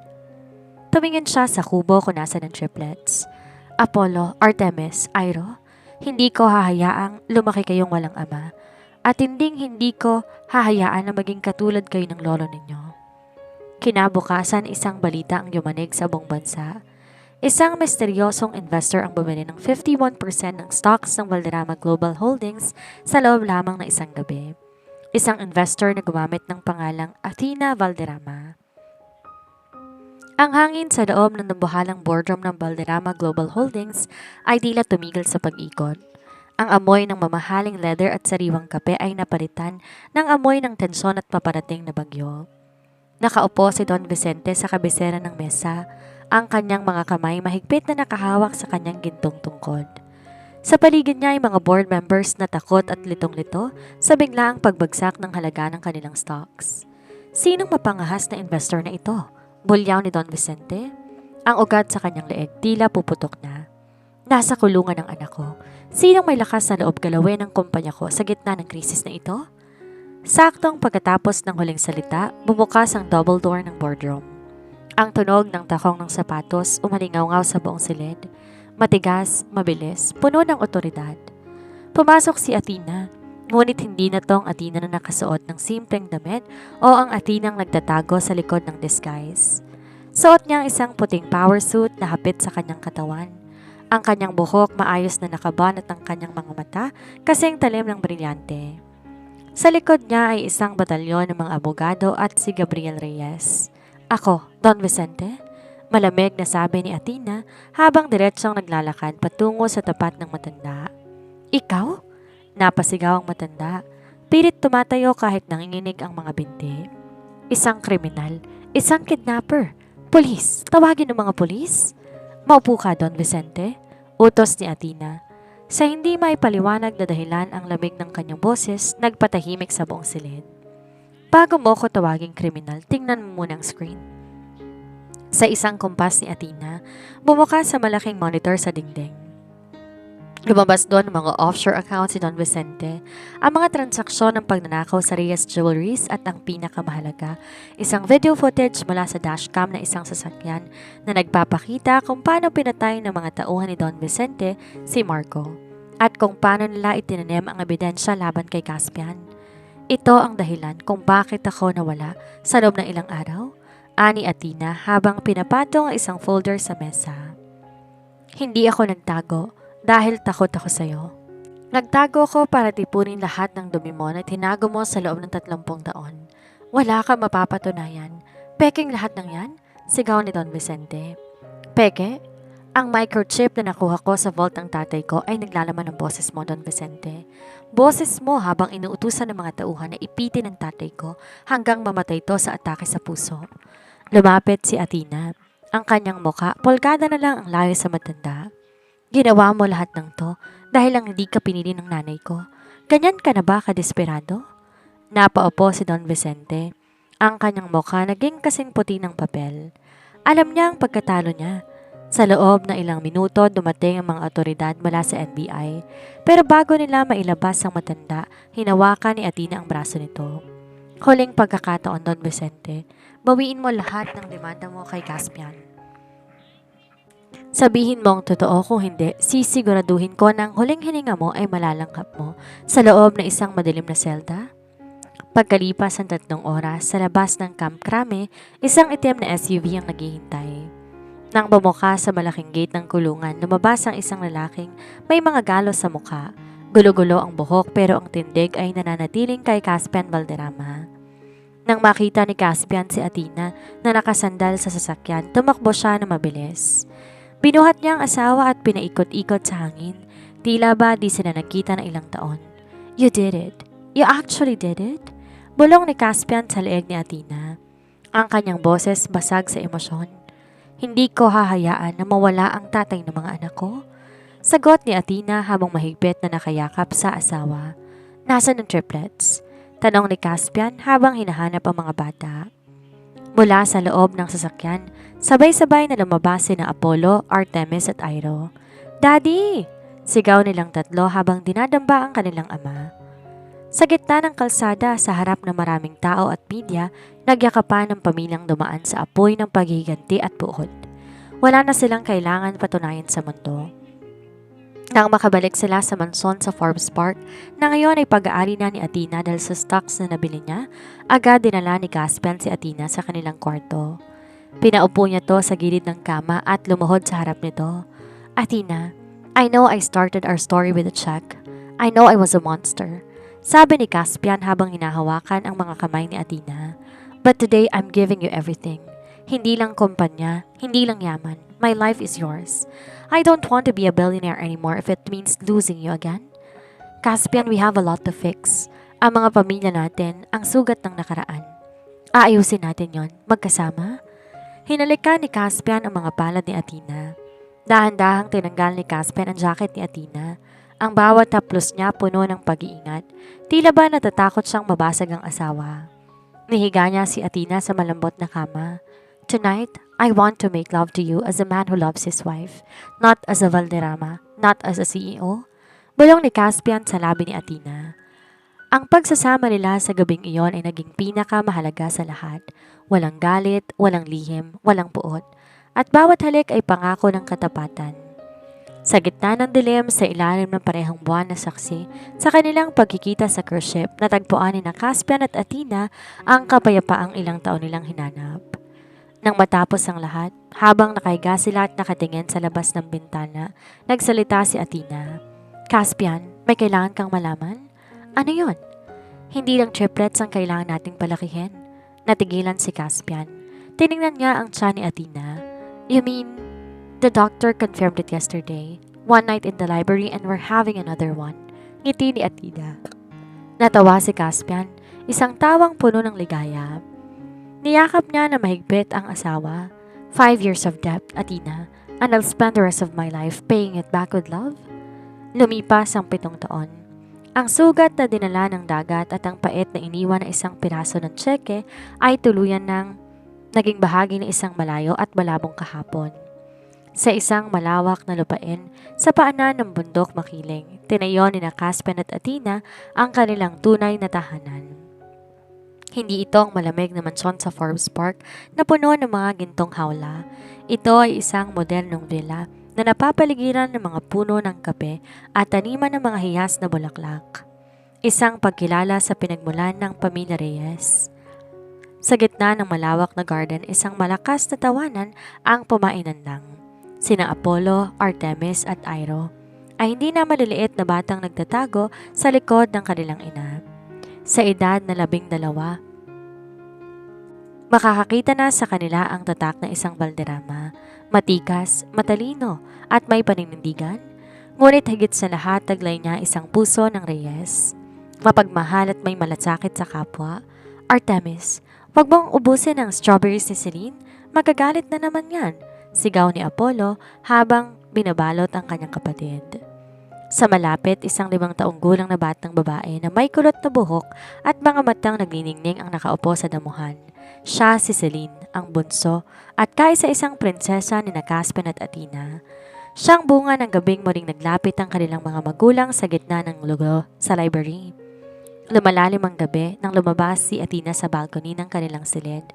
Tumingin siya sa kubo kung nasa ng triplets. Apollo, Artemis, Iro, hindi ko hahayaang lumaki kayong walang ama. At hindi ko hahayaan na maging katulad kayo ng lolo ninyo. Kinabukasan, isang balita ang yumanig sa buong bansa. Isang misteryosong investor ang bumili ng 51% ng stocks ng Valderrama Global Holdings sa loob lamang ng isang gabi. Isang investor na gumamit ng pangalang Athena Valderrama. Ang hangin sa loob ng nabuhalang boardroom ng Valderrama Global Holdings ay tila tumigil sa pag-ikot. Ang amoy ng mamahaling leather at sariwang kape ay napalitan ng amoy ng tensyon at paparating na bagyo. Nakaupo si Don Vicente sa kabisera ng mesa, ang kanyang mga kamay mahigpit na nakahawak sa kanyang gintong tungkod. Sa paligid niya ay mga board members na takot at litong-lito sa biglaang pagbagsak ng halaga ng kanilang stocks. Sinong mapangahas na investor na ito? Bulyaw ni Don Vicente? Ang ugat sa kanyang leeg tila puputok na. Nasa kulungan ng anak ko. Sinong may lakas na loob galawin ang kumpanya ko sa gitna ng krisis na ito? Saktong pagkatapos ng huling salita, bumukas ang double door ng boardroom. Ang tunog ng takong ng sapatos umalingaw-ngaw sa buong silid. Matigas, mabilis, puno ng otoridad. Pumasok si Athena, ngunit hindi na tong Athena na nakasuot ng simpleng damit o ang Athenang nagtatago sa likod ng disguise. Suot niya ang isang puting power suit na hapit sa kanyang katawan. Ang kanyang buhok maayos na nakabanat ang kanyang mga mata kasing talim ng brilyante. Sa likod niya ay isang batalyon ng mga abogado at si Gabriel Reyes. Ako, Don Vicente? Malamig na sabi ni Athena habang diretsong naglalakad patungo sa tapat ng matanda. Ikaw? Napasigaw ang matanda. Pilit tumatayo kahit nanginginig ang mga binti. Isang kriminal, isang kidnapper. Pulis, tawagin ng mga pulis. Maupo ka, Don Vicente. Utos ni Athena. Sa hindi maipaliwanag na dahilan ang lamig ng kanyang boses, nagpatahimik sa buong silid. Bago mo ko tawaging kriminal, tingnan mo muna ang screen. Sa isang kumpas ni Athena, bumukas sa malaking monitor sa dingding. Lumabas doon ang mga offshore accounts si Don Vicente, ang mga transaksyon ng pagnanakaw sa Reyes Jewelries at ang pinakamahalaga, isang video footage mula sa dashcam na isang sasakyan na nagpapakita kung paano pinatay ng mga tauhan ni Don Vicente si Marco at kung paano nila itinanim ang ebidensya laban kay Caspian. Ito ang dahilan kung bakit ako nawala sa loob ng ilang araw, ani Athena habang pinapatong ang isang folder sa mesa. Hindi ako nagtago dahil takot ako sa'yo. Nagtago ko para tipunin lahat ng dumi mo na tinago mo sa loob ng 30 taon. Wala kang mapapatunayan. Peking lahat ng yan? Sigaw ni Don Vicente. Peke? Ang microchip na nakuha ko sa vault ng tatay ko ay naglalaman ng boses mo, Don Vicente. Boses mo habang inuutusan ng mga tauhan na ipitin ng tatay ko hanggang mamatay to sa atake sa puso. Lumapit si Athena. Ang kanyang muka, polkada na lang ang layo sa matanda. Ginawa mo lahat ng to dahil lang hindi ka pinili ng nanay ko. Ganyan ka na ba kadesperado? Napaupo si Don Vicente. Ang kanyang mukha naging kasing puti ng papel. Alam niya ang pagkatalo niya. Sa loob ng ilang minuto, dumating ang mga otoridad mula sa NBI. Pero bago nila mailabas ang matanda, hinawakan ni Athena ang braso nito. Huling pagkakataon, Don Vicente, bawiin mo lahat ng demanda mo kay Caspian. Sabihin mo ang totoo, kung hindi, sisiguraduhin ko na ang huling hininga mo ay malalangkap mo sa loob ng isang madilim na selda. Pagkalipas ng 3 oras, sa labas ng Camp Crame, isang itim na SUV ang naghihintay. Nang bumuka sa malaking gate ng kulungan, lumabas ang isang lalaking may mga galos sa mukha. Gulo-gulo ang buhok pero ang tindig ay nananatiling kay Caspian Valderrama. Nang makita ni Caspian si Athena na nakasandal sa sasakyan, tumakbo siya na mabilis. Binuhat niya ang asawa at pinaikot-ikot sa hangin. Tila ba di sila nagkita ng ilang taon. You did it. You actually did it? Bulong ni Caspian sa leeg ni Athena. Ang kanyang boses basag sa emosyon. Hindi ko hahayaan na mawala ang tatay ng mga anak ko. Sagot ni Athena habang mahigpit na nakayakap sa asawa. Nasaan ang triplets? Tanong ni Caspian habang hinahanap ang mga bata. Mula sa loob ng sasakyan, sabay-sabay na lumabas sina Apollo, Artemis at Airo. Daddy! Sigaw nilang tatlo habang dinadamba ang kanilang ama. Sa gitna ng kalsada sa harap ng maraming tao at media, nagyakapan ng pamilyang dumaan sa apoy ng paghihiganti at buod. Wala na silang kailangan patunayan sa mundo. Nang makabalik sila sa manson sa Forbes Park, na ngayon ay pag-aari na ni Athena dahil sa stocks na nabili niya, agad dinala ni Caspian si Athena sa kanilang kwarto. Pinaupo niya to sa gilid ng kama at lumuhod sa harap nito. Athena, I know I started our story with a check. I know I was a monster. Sabi ni Caspian habang hinahawakan ang mga kamay ni Athena. But today, I'm giving you everything. Hindi lang kumpanya, hindi lang yaman. My life is yours. I don't want to be a billionaire anymore if it means losing you again. Caspian, we have a lot to fix. Ang mga pamilya natin, ang sugat ng nakaraan. Aayusin natin yon, magkasama. Hinalikan ni Caspian ang mga palad ni Athena. Dahan-dahang tinanggal ni Caspian ang jacket ni Athena. Ang bawat haplos niya puno ng pag-iingat. Tila ba natatakot siyang mabasag ang asawa. Nihiga niya si Athena sa malambot na kama. Tonight, I want to make love to you as a man who loves his wife, not as a Valderrama, not as a CEO. Bulong ni Caspian sa labi ni Athena. Ang pagsasama nila sa gabing iyon ay naging pinakamahalaga sa lahat. Walang galit, walang lihim, walang puot. At bawat halik ay pangako ng katapatan. Sa gitna ng dilim sa ilalim ng parehong buwan na saksi, sa kanilang pagkikita sa cruise ship, natagpuan ni na Caspian at Athena ang kapayapaang ilang taon nilang hinanap. Nang matapos ang lahat, habang nakahiga sila at nakatingin sa labas ng bintana, nagsalita si Athena. Caspian, may kailangan kang malaman? Ano yon? Hindi lang triplets ang kailangan nating palakihin. Natigilan si Caspian. Tiningnan niya ang tiyan ni Athena. You mean, the doctor confirmed it yesterday. One night in the library and we're having another one. Ngiti ni Athena. Natawa si Caspian, isang tawang puno ng ligaya. Niyakap niya na mahigpit ang asawa. 5 years of debt, Athena, and I'll spend the rest of my life paying it back with love. Lumipas ang 7 taon. Ang sugat na dinala ng dagat at ang pait na iniwan na isang piraso ng tseke ay tuluyan ng naging bahagi ng isang malayo at malabong kahapon. Sa isang malawak na lupain, sa paanan ng bundok makiling, tinayo ni na Caspian at Athena ang kanilang tunay na tahanan. Hindi ito ang malamig na mansyon sa Forbes Park na puno ng mga gintong hawla. Ito ay isang modernong villa na napapaligiran ng mga puno ng kape at taniman ng mga hiyas na bulaklak. isang pagkilala sa pinagmulan ng pamilya Reyes. Sa gitna ng malawak na garden, isang malakas na tawanan ang pumainandang. Sina Apollo, Artemis at Iro ay hindi na maliliit na batang nagtatago sa likod ng kanilang ina. Sa edad na 12, makakakita na sa kanila ang tatak na isang balderrama, matikas, matalino at may paninindigan. Ngunit higit sa lahat, taglay niya isang puso ng Reyes. Mapagmahal at may malasakit sa kapwa. Artemis, wag mong ubusin ang strawberries ni Celine, magagalit na naman yan, sigaw ni Apollo habang binabalot ang kanyang kapatid. Sa malapit, isang 5 taong gulang na batang babae na may kulot na buhok at mga matang nagniningning ang nakaupo sa damuhan. Siya si Celine, ang bunso, at kaisa-isang prinsesa ni Caspian at Athena. Siyang bunga ng gabing muling naglapit ang kanilang mga magulang sa gitna ng lugo sa library. Lumalalim ang gabi nang lumabas si Athena sa balcony ng kanilang silid.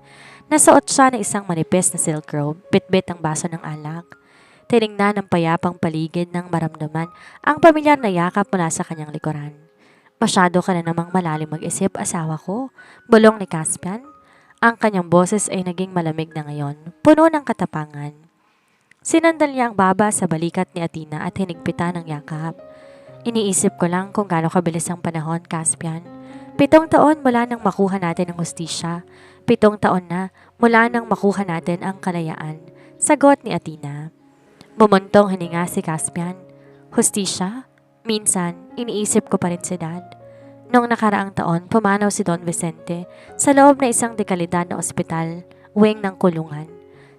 Nasuot siya ng isang manipis na silk robe, bitbit ang baso ng alak. Tiningnan ng payapang paligid nang maramdaman ang pamilyar na yakap mula sa kanyang likuran. Masyado ka na namang malalim mag-isip, asawa ko, bulong ni Caspian. Ang kanyang boses ay naging malamig na ngayon, puno ng katapangan. Sinandal niya ang baba sa balikat ni Athena at hinigpitan ng yakap. Iniisip ko lang kung gaano kabilis ang panahon, Caspian. 7 taon mula nang makuha natin ang hustisya. 7 taon na mula nang makuha natin ang kalayaan, sagot ni Athena. Bumuntong hininga si Caspian. Hustisya? Minsan, iniisip ko pa rin si Dad. Noong nakaraang taon, pumanaw si Don Vicente sa loob na isang dekalidad na ospital, wing ng kulungan.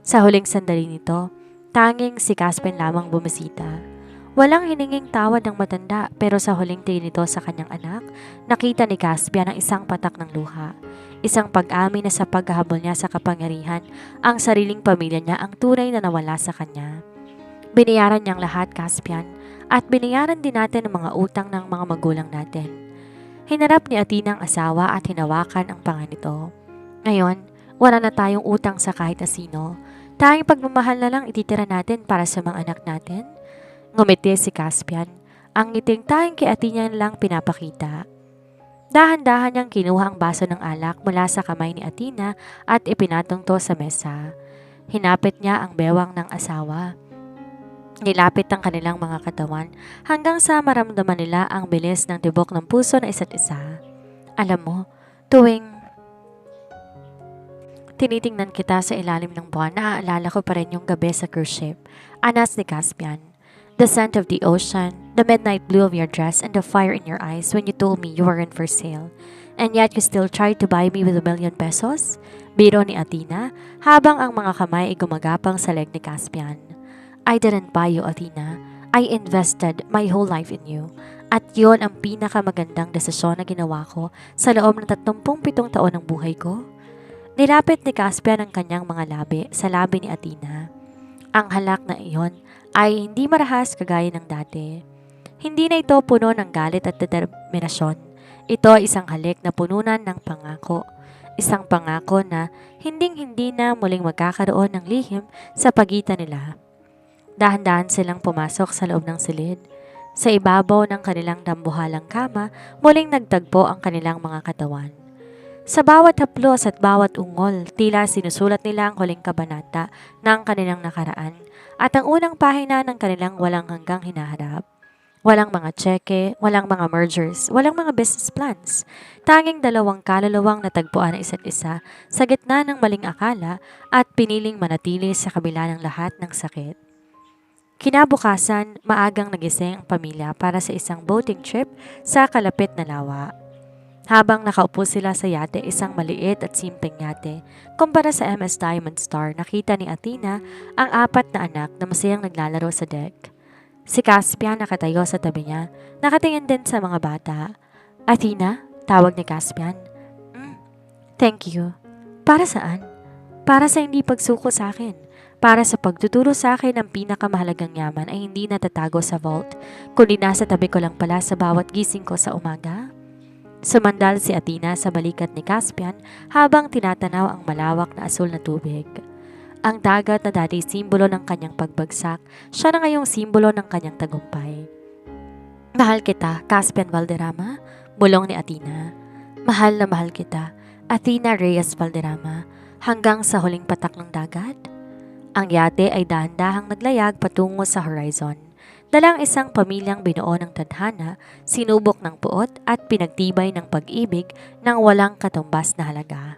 Sa huling sandali nito, tanging si Caspian lamang bumisita. Walang hininging tawad ng matanda pero sa huling tingin nito sa kanyang anak, nakita ni Caspian ang isang patak ng luha. Isang pag-amin na sa paghahabol niya sa kapangyarihan, ang sariling pamilya niya ang tunay na nawala sa kanya. Binayaran niyang lahat, Caspian, at binayaran din natin ang mga utang ng mga magulang natin. Hinarap ni Athena ang asawa at hinawakan ang panga nito. Ngayon, wala na tayong utang sa kahit na sino. Tanging pagmamahal na lang ititira natin para sa mga anak natin. Ngumiti si Caspian, ang ngiting tanging kay Athena lang pinapakita. Dahan-dahan niyang kinuha ang baso ng alak mula sa kamay ni Athena at ipinatong to sa mesa. Hinapit niya ang bewang ng asawa. Nilapit ang kanilang mga katawan hanggang sa maramdaman nila ang bilis ng tibok ng puso ng isa't isa. Alam mo, tuwing tinitingnan kita sa ilalim ng buwan, naaalala ko pa rin yung gabi sa cruise ship. Anas ni Caspian. The scent of the ocean, the midnight blue of your dress, and the fire in your eyes when you told me you weren't for sale. And yet you still tried to buy me with 1,000,000 pesos? Biro ni Athena habang ang mga kamay ay gumagapang sa leg ni Caspian. I didn't buy you, Athena. I invested my whole life in you. At yon ang pinakamagandang desisyon na ginawa ko sa loob ng 37 taon ng buhay ko. Nilapit ni Caspian ang kanyang mga labi sa labi ni Athena. Ang halak na iyon ay hindi marahas kagaya ng dati. Hindi na ito puno ng galit at determinasyon. Ito ay isang halik na pununan ng pangako. Isang pangako na hinding-hindi na muling magkakaroon ng lihim sa pagitan nila. Dahan-dahan silang pumasok sa loob ng silid. Sa ibabaw ng kanilang dambuhalang kama, muling nagtagpo ang kanilang mga katawan. Sa bawat haplos at bawat ungol, tila sinusulat nila ang huling kabanata ng kanilang nakaraan at ang unang pahina ng kanilang walang hanggang hinaharap. Walang mga tseke, walang mga mergers, walang mga business plans. Tanging 2 kaluluwang natagpuan ng isa't isa sa gitna ng maling akala at piniling manatili sa kabila ng lahat ng sakit. Kinabukasan, maagang nagising ang pamilya para sa isang boating trip sa kalapit na lawa. Habang nakaupo sila sa yate, isang maliit at simpleng yate, kumpara sa MS Diamond Star, nakita ni Athena ang 4 na anak na masayang naglalaro sa deck. Si Caspian nakatayo sa tabi niya, nakatingin din sa mga bata. Athena, tawag ni Caspian. Thank you. Para saan? Para sa hindi pagsuko sa akin. Para sa pagtuturo sa akin ng pinakamahalagang yaman ay hindi natatago sa vault, kundi nasa tabi ko lang pala sa bawat gising ko sa umaga. Sumandal si Athena sa balikat ni Caspian habang tinatanaw ang malawak na asul na tubig. Ang dagat na dati simbolo ng kanyang pagbagsak, siya na ngayong simbolo ng kanyang tagumpay. Mahal kita, Caspian Valderrama. Bulong ni Athena. Mahal na mahal kita, Athena Reyes Valderrama, hanggang sa huling patak ng dagat. Ang yate ay dahan-dahang naglayag patungo sa horizon. Dalang isang pamilyang binuo ng tadhana, sinubok ng puot at pinagtibay ng pag-ibig ng walang katumbas na halaga.